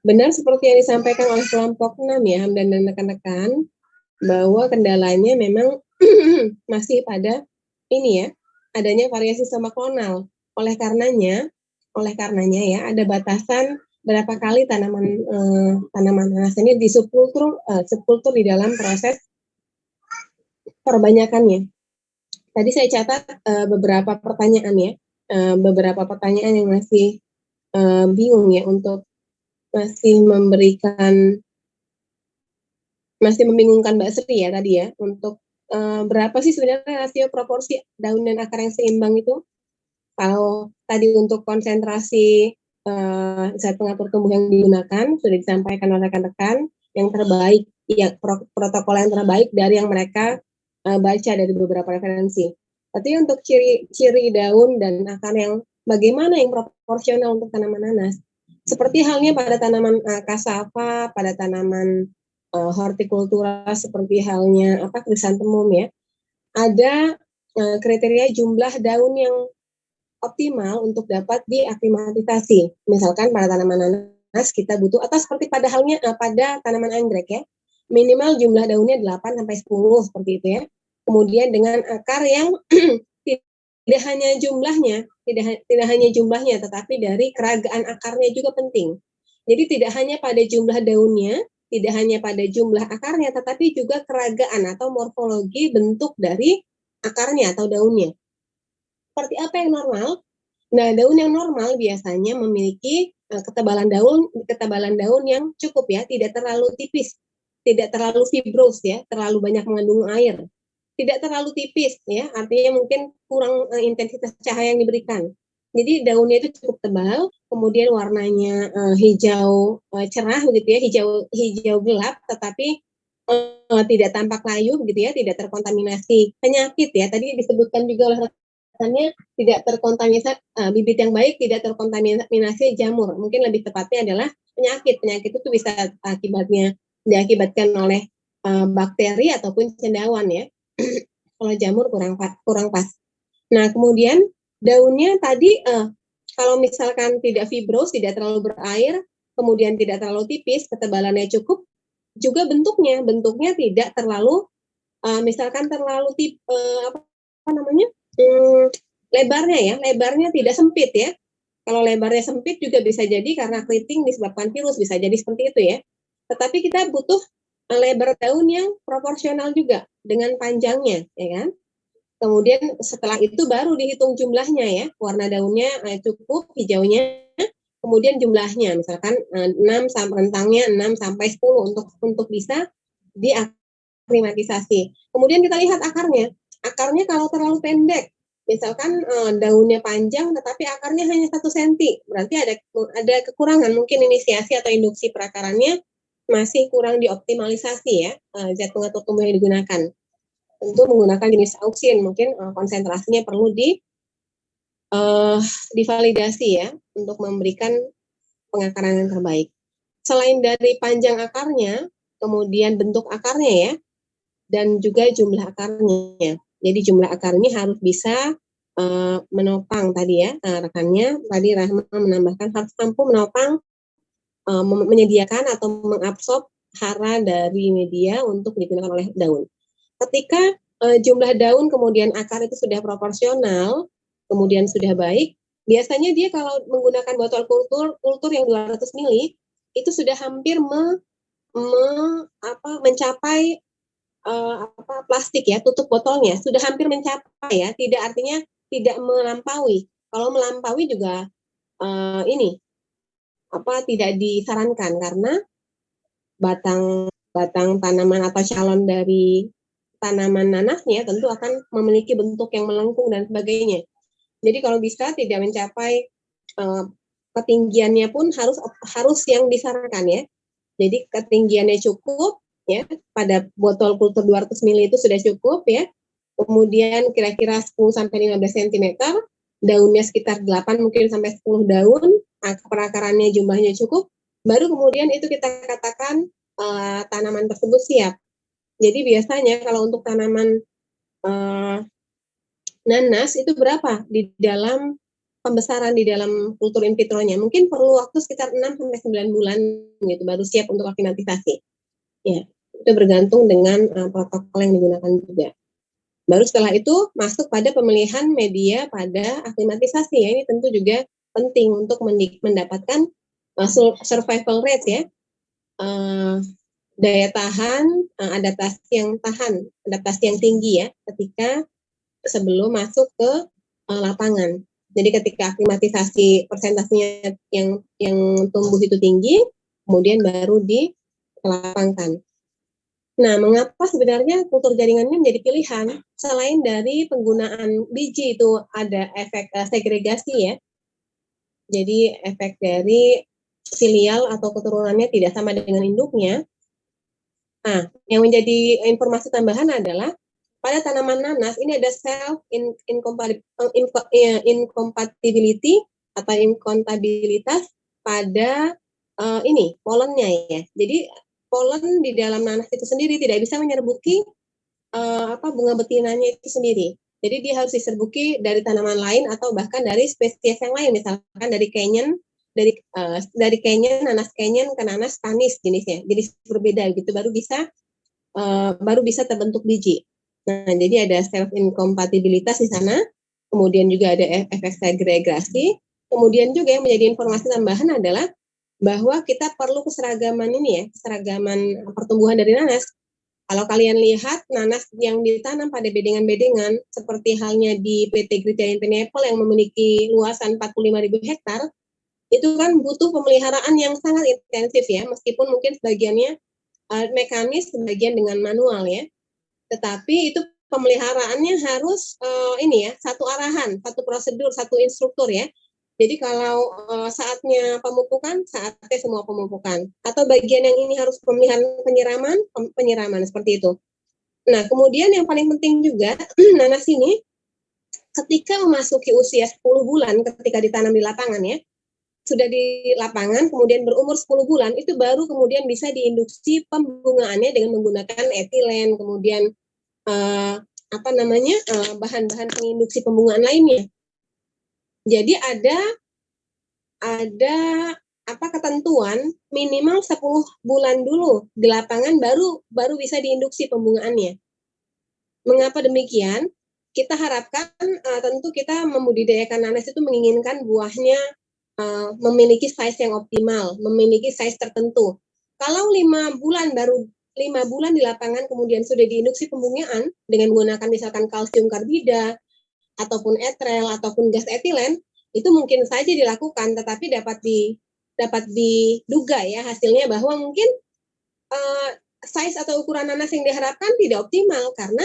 benar seperti yang disampaikan oleh kelompok 6 ya, Hamdan dan rekan-rekan, bahwa kendalanya memang masih pada ini ya, adanya variasi soma klonal. Oleh karenanya ya ada batasan berapa kali tanaman nanas ini disubkultur di dalam proses perbanyakannya. Tadi saya catat beberapa pertanyaan ya, beberapa pertanyaan yang masih bingung ya untuk masih membingungkan Mbak Sri ya tadi ya untuk berapa sih sebenarnya rasio proporsi daun dan akar yang seimbang itu? Kalau tadi untuk konsentrasi zat pengatur tumbuh yang digunakan sudah disampaikan oleh rekan-rekan, yang terbaik ya protokol yang terbaik dari yang mereka baca dari beberapa referensi. Tapi untuk ciri daun dan akar yang bagaimana yang proporsional untuk tanaman nanas? Seperti halnya pada tanaman cassava, pada tanaman hortikultura seperti halnya krisantemum ya. Ada kriteria jumlah daun yang optimal untuk dapat diaklimatisasi. Misalkan pada tanaman nanas kita butuh atau seperti pada halnya pada tanaman anggrek ya. Minimal jumlah daunnya 8 sampai 10 seperti itu ya. Kemudian dengan akar yang tidak hanya jumlahnya tetapi dari keragaan akarnya juga penting. Jadi tidak hanya pada jumlah daunnya, tidak hanya pada jumlah akarnya tetapi juga keragaan atau morfologi bentuk dari akarnya atau daunnya. Seperti apa yang normal? Nah, daun yang normal biasanya memiliki ketebalan daun yang cukup ya, tidak terlalu tipis, tidak terlalu fibros ya, terlalu banyak mengandung air. Tidak terlalu tipis ya, artinya mungkin kurang intensitas cahaya yang diberikan. Jadi daunnya itu cukup tebal, kemudian warnanya hijau cerah begitu ya, hijau gelap tetapi tidak tampak layu begitu ya, tidak terkontaminasi penyakit ya. Tadi disebutkan juga oleh tidak terkontaminasi bibit yang baik, tidak terkontaminasi jamur. Mungkin lebih tepatnya adalah penyakit itu bisa diakibatkan oleh bakteri ataupun cendawan ya. Kalau jamur kurang pas. Nah kemudian daunnya tadi kalau misalkan tidak fibros, tidak terlalu berair, kemudian tidak terlalu tipis, ketebalannya cukup, juga bentuknya tidak terlalu misalkan terlalu lebarnya tidak sempit ya. Kalau lebarnya sempit juga bisa jadi karena keriting disebabkan virus, bisa jadi seperti itu ya. Tetapi kita butuh lebar daun yang proporsional juga dengan panjangnya, ya kan? Kemudian setelah itu baru dihitung jumlahnya ya, warna daunnya cukup, hijaunya, kemudian jumlahnya, misalkan 6 sampai 10 untuk bisa diaklimatisasi. Kemudian kita lihat akarnya. Akarnya kalau terlalu pendek, misalkan daunnya panjang tetapi akarnya hanya 1 cm, berarti ada kekurangan, mungkin inisiasi atau induksi perakarannya masih kurang dioptimalisasi ya, zat pengatur tumbuh yang digunakan. Tentu menggunakan jenis auksin, mungkin konsentrasinya perlu divalidasi ya untuk memberikan pengakaran yang terbaik. Selain dari panjang akarnya, kemudian bentuk akarnya ya, dan juga jumlah akarnya. Jadi jumlah akarnya harus bisa menopang tadi ya, rekannya tadi Rahma menambahkan harus mampu menopang menyediakan atau mengabsorb hara dari media untuk digunakan oleh daun. Ketika jumlah daun kemudian akar itu sudah proporsional, kemudian sudah baik, biasanya dia kalau menggunakan botol kultur yang 200 ml itu sudah hampir mencapai plastik ya, tutup botolnya sudah hampir mencapai ya, artinya tidak melampaui. Kalau melampaui juga tidak disarankan karena batang tanaman atau calon dari tanaman nanasnya tentu akan memiliki bentuk yang melengkung dan sebagainya. Jadi kalau bisa tidak mencapai ketinggiannya pun harus yang disarankan ya. Jadi ketinggiannya cukup ya, pada botol kultur 200 ml itu sudah cukup ya. Kemudian kira-kira 10 sampai 15 cm, daunnya sekitar 8 mungkin sampai 10 daun, perakarannya jumlahnya cukup, baru kemudian itu kita katakan tanaman tersebut siap. Jadi biasanya kalau untuk tanaman nanas itu berapa di dalam pembesaran di dalam kultur in vitronya. Mungkin perlu waktu sekitar 6-9 bulan gitu baru siap untuk aklimatisasi. Ya, itu bergantung dengan protokol yang digunakan juga. Baru setelah itu masuk pada pemilihan media pada aklimatisasi ya. Ini tentu juga penting untuk mendapatkan survival rate ya. Daya tahan, adaptasi yang tinggi ya ketika sebelum masuk ke lapangan. Jadi ketika aklimatisasi persentasenya yang tumbuh itu tinggi, kemudian baru dilapangkan. Nah, mengapa sebenarnya kultur jaringannya menjadi pilihan? Selain dari penggunaan biji itu ada efek segregasi ya. Jadi efek dari filial atau keturunannya tidak sama dengan induknya. Nah, yang menjadi informasi tambahan adalah pada tanaman nanas ini ada self incompatibility atau inkompatibilitas pada polennya ya. Jadi polen di dalam nanas itu sendiri tidak bisa menyerbuki bunga betinanya itu sendiri. Jadi dia harus diserbuki dari tanaman lain atau bahkan dari spesies yang lain, misalkan dari canyon, dari canyon, nanas canyon ke nanas tanis jenisnya, jenis berbeda gitu baru bisa terbentuk biji. Nah, jadi ada self incompatibilitas di sana, kemudian juga ada efek segregasi, kemudian juga yang menjadi informasi tambahan adalah bahwa kita perlu keseragaman ini ya, keseragaman pertumbuhan dari nanas. Kalau kalian lihat nanas yang ditanam pada bedengan-bedengan seperti halnya di PT Gridaya Pineapple yang memiliki luasan 45.000 hektar, itu kan butuh pemeliharaan yang sangat intensif ya, meskipun mungkin sebagiannya mekanis, sebagian dengan manual ya. Tetapi itu pemeliharaannya harus satu arahan, satu prosedur, satu instruktur ya. Jadi kalau saatnya pemupukan, saatnya semua pemupukan. Atau bagian yang ini harus penyiraman seperti itu. Nah, kemudian yang paling penting juga, nanas ini ketika memasuki usia 10 bulan ketika ditanam di lapangan ya, sudah di lapangan, kemudian berumur 10 bulan, itu baru kemudian bisa diinduksi pembungaannya dengan menggunakan etilen, kemudian bahan-bahan penginduksi pembungaan lainnya. Jadi ada ketentuan minimal 10 bulan dulu di lapangan baru bisa diinduksi pembungaannya. Mengapa demikian? Kita harapkan tentu kita membudidayakan nanas itu menginginkan buahnya memiliki size yang optimal, memiliki size tertentu. Kalau 5 bulan di lapangan kemudian sudah diinduksi pembungaan dengan menggunakan misalkan kalsium karbida ataupun etrel ataupun gas etilen, itu mungkin saja dilakukan, tetapi dapat diduga ya hasilnya bahwa mungkin size atau ukuran nanas yang diharapkan tidak optimal karena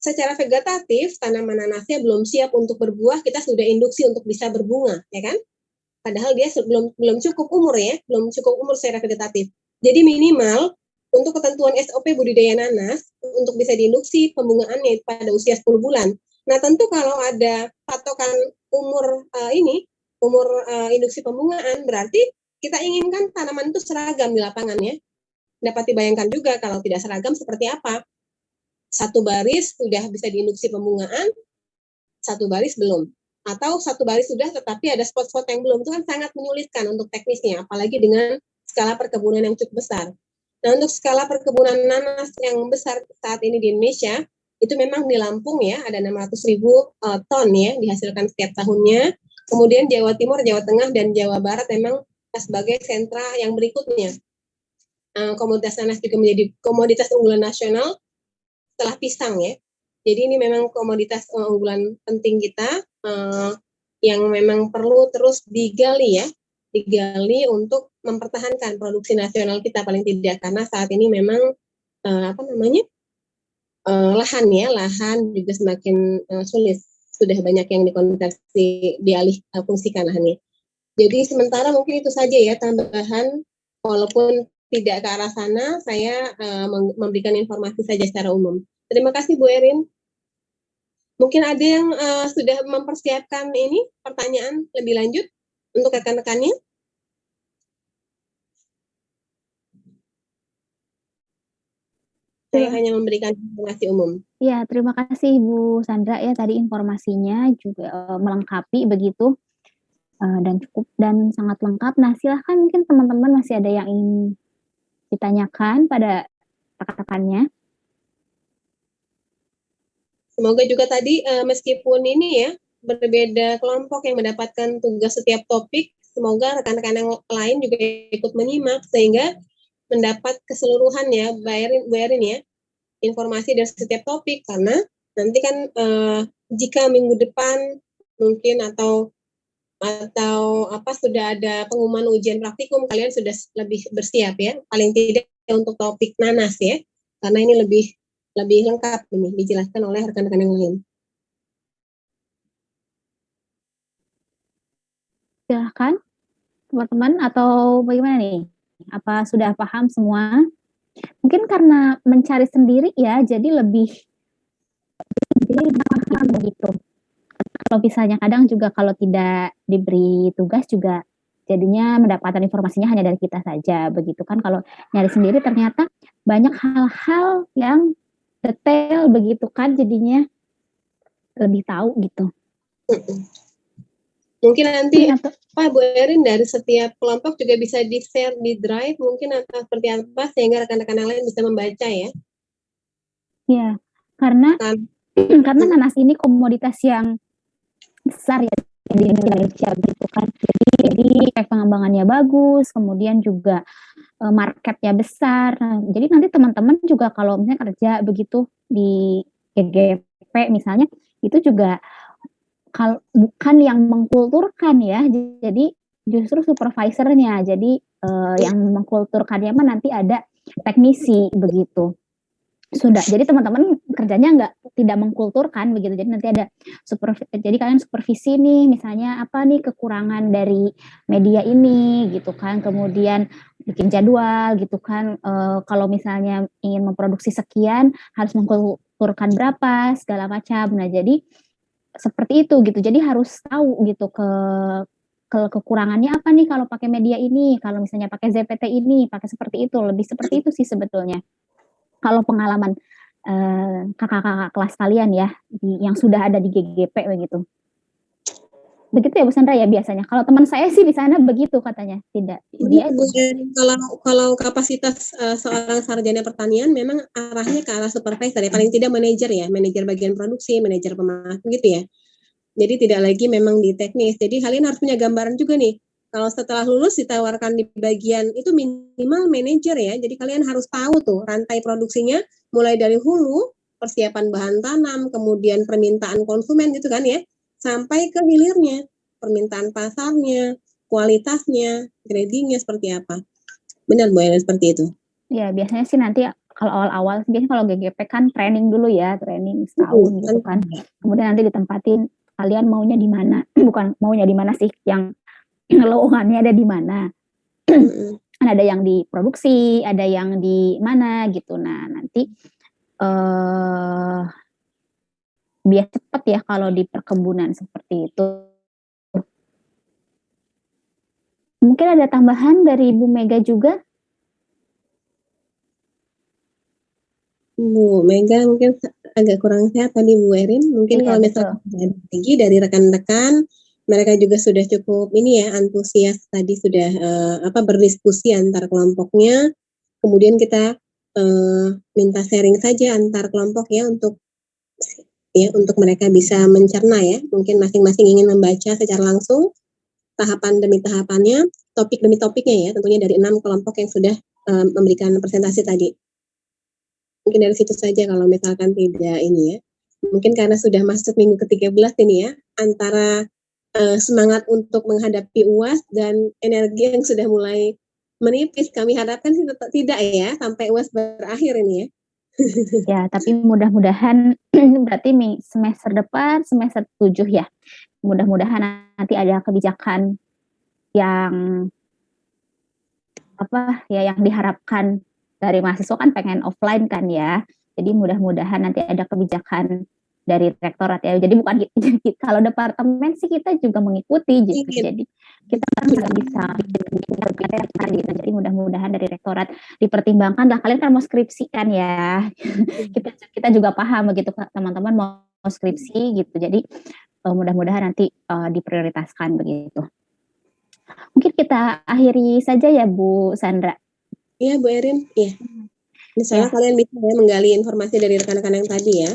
secara vegetatif tanaman nanasnya belum siap untuk berbuah, kita sudah induksi untuk bisa berbunga, ya kan? Padahal dia belum cukup umur ya, belum cukup umur secara vegetatif. Jadi minimal untuk ketentuan SOP budidaya nanas untuk bisa diinduksi pembungaannya pada usia 10 bulan. Nah, tentu kalau ada patokan umur induksi pembungaan, berarti kita inginkan tanaman itu seragam di lapangan ya. Dapat dibayangkan juga kalau tidak seragam seperti apa. Satu baris sudah bisa diinduksi pembungaan, satu baris belum. Atau satu baris sudah tetapi ada spot-spot yang belum. Itu kan sangat menyulitkan untuk teknisnya, apalagi dengan skala perkebunan yang cukup besar. Nah, untuk skala perkebunan nanas yang besar saat ini di Indonesia, itu memang di Lampung ya, ada 600.000 ton ya dihasilkan setiap tahunnya. Kemudian Jawa Timur, Jawa Tengah, dan Jawa Barat memang sebagai sentra yang berikutnya. Komoditas nanas juga menjadi komoditas unggulan nasional setelah pisang ya. Jadi ini memang komoditas unggulan penting kita yang memang perlu terus digali untuk mempertahankan produksi nasional kita paling tidak, karena saat ini memang lahan juga semakin sulit, sudah banyak yang dikonversi, dialih fungsikan lahannya. Jadi sementara mungkin itu saja ya tambahan, walaupun tidak ke arah sana, saya memberikan informasi saja secara umum. Terima kasih Bu Erin. Mungkin ada yang sudah mempersiapkan ini pertanyaan lebih lanjut untuk rekan-rekannya. Saya hanya memberikan informasi umum. Ya, terima kasih Bu Sandra ya tadi informasinya juga melengkapi begitu. dan cukup dan sangat lengkap. Nah, silahkan mungkin teman-teman masih ada yang ingin ditanyakan pada rekan-rekannya. Semoga juga tadi meskipun ini ya berbeda kelompok yang mendapatkan tugas setiap topik, semoga rekan-rekan yang lain juga ikut menyimak sehingga mendapat keseluruhan ya, Bu Erin ya, informasi dari setiap topik, karena nanti kan jika minggu depan mungkin atau sudah ada pengumuman ujian praktikum, kalian sudah lebih bersiap ya, paling tidak untuk topik nanas ya, karena ini lebih lengkap ini dijelaskan oleh rekan-rekan yang lain. Silahkan teman-teman, atau bagaimana nih? Apa sudah paham semua? Mungkin karena mencari sendiri ya, jadi lebih paham begitu. Kalau misalnya kadang juga kalau tidak diberi tugas juga jadinya mendapatkan informasinya hanya dari kita saja begitu kan. Kalau nyari sendiri ternyata banyak hal-hal yang detail begitu kan, jadinya lebih tahu gitu. Mungkin nanti Pak Bu Erin dari setiap kelompok juga bisa di-share di Drive mungkin atau seperti apa sehingga rekan-rekan yang lain bisa membaca ya. Ya, karena nanas ini komoditas yang besar ya di Indonesia gitu kan. Jadi pengembangannya bagus, kemudian juga marketnya besar. Nah, jadi nanti teman-teman juga kalau misalnya kerja begitu di GGP misalnya, itu juga bukan yang mengkulturkan ya, jadi justru supervisornya. Jadi yang mengkulturkannya mah nanti ada teknisi begitu. Sudah, jadi teman-teman kerjanya tidak mengkulturkan begitu. Jadi nanti ada jadi kalian supervisi nih, misalnya apa nih kekurangan dari media ini gitu kan, kemudian bikin jadwal gitu kan. Kalau misalnya ingin memproduksi sekian harus mengkulturkan berapa segala macam. Nah, jadi seperti itu gitu. Jadi harus tahu gitu kekurangannya apa nih kalau pakai media ini, kalau misalnya pakai ZPT ini, pakai seperti itu, lebih seperti itu sih sebetulnya. Kalau pengalaman kakak-kakak kelas kalian ya, yang sudah ada di GGP begitu. Begitu ya Bu Sandra ya biasanya. Kalau teman saya sih di sana begitu katanya, tidak. Dia kalau kapasitas seorang sarjana pertanian memang arahnya ke arah supervisor ya, paling tidak manajer ya, manajer bagian produksi, manajer pemasaran gitu ya. Jadi tidak lagi memang di teknis. Jadi kalian harus punya gambaran juga nih. Kalau setelah lulus ditawarkan di bagian itu minimal manajer ya. Jadi kalian harus tahu tuh rantai produksinya mulai dari hulu, persiapan bahan tanam, kemudian permintaan konsumen gitu kan ya, sampai ke hilirnya, permintaan pasarnya, kualitasnya, gradingnya seperti apa. Benar Bu Ellen seperti itu? Ya biasanya sih nanti kalau awal-awal, biasanya kalau GGP kan training dulu ya, training setahun gitu kan. Kemudian nanti ditempatin kalian maunya di mana, bukan maunya di mana sih, yang lowongannya ada di mana. Ada yang di produksi, ada yang di mana gitu. Nah nanti biar cepat ya kalau di perkebunan seperti itu. Mungkin ada tambahan dari Bu Mega juga? Bu Mega mungkin agak kurang sehat tadi Bu Erin. Mungkin kalau misalnya lagi dari rekan-rekan, mereka juga sudah cukup ini ya, antusias tadi sudah berdiskusi antar kelompoknya. Kemudian kita minta sharing saja antar kelompok ya untuk mereka bisa mencerna ya. Mungkin masing-masing ingin membaca secara langsung tahapan demi tahapannya, topik demi topiknya ya, tentunya dari 6 kelompok yang sudah memberikan presentasi tadi. Mungkin dari situ saja kalau misalkan tidak ini ya. Mungkin karena sudah masuk minggu ke-13 ini ya, antara semangat untuk menghadapi UAS dan energi yang sudah mulai menipis, kami harapkan sih tetap tidak ya, sampai UAS berakhir ini ya. Ya, tapi mudah-mudahan berarti semester depan, semester 7 ya. Mudah-mudahan nanti ada kebijakan yang yang diharapkan dari mahasiswa kan pengen offline kan ya. Jadi mudah-mudahan nanti ada kebijakan dari rektorat ya. Jadi bukan kalau departemen sih kita juga mengikuti gitu. Jadi kita kan nggak bisa gitu. Jadi mudah-mudahan dari rektorat dipertimbangkan lah. Kalian kan mau skripsi kan ya. kita juga paham begitu teman-teman mau skripsi gitu. Jadi mudah-mudahan nanti diprioritaskan begitu. Mungkin kita akhiri saja ya Bu Sandra. Iya Bu Erin, iya. Misalnya kalian bisa ya menggali informasi dari rekan-rekan yang tadi ya,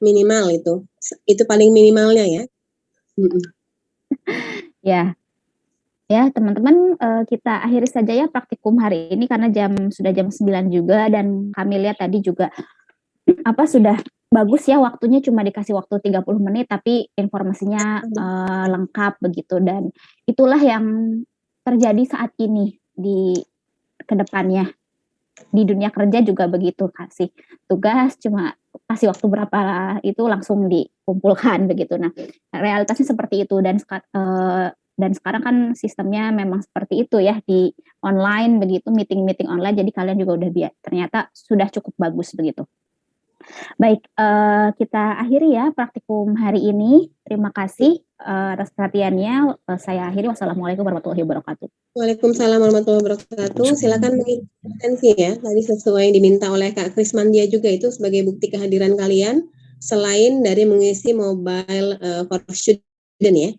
minimal itu paling minimalnya ya. Ya teman-teman, kita akhiri saja ya praktikum hari ini karena sudah jam 9 juga, dan kami lihat tadi juga sudah bagus ya, waktunya cuma dikasih waktu 30 menit tapi informasinya lengkap begitu, dan itulah yang terjadi saat ini di kedepannya. Di dunia kerja juga begitu, kasih tugas cuma kasih waktu berapa itu langsung dikumpulkan begitu. Nah, realitasnya seperti itu, dan sekarang kan sistemnya memang seperti itu ya, di online begitu, meeting online, jadi kalian juga udah ternyata sudah cukup bagus begitu. Baik, kita akhiri ya praktikum hari ini. Terima kasih atas perhatiannya. Saya akhiri. Wassalamualaikum warahmatullahi wabarakatuh. Waalaikumsalam warahmatullahi wabarakatuh. Silakan mengisi presensi ya. Tadi sesuai yang diminta oleh Kak Krismandia juga itu sebagai bukti kehadiran kalian, selain dari mengisi mobile for student ya.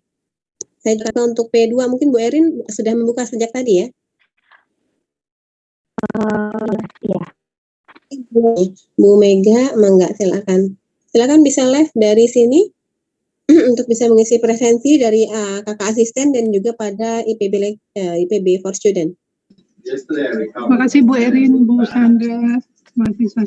Saya juga untuk P2 mungkin Bu Erin sudah membuka sejak tadi ya. Iya. Bu Mega, Mangga, silakan bisa live dari sini untuk bisa mengisi presensi dari kakak asisten dan juga pada IPB for Student. Terima kasih Bu Erin, Bu Sandra, mahasiswa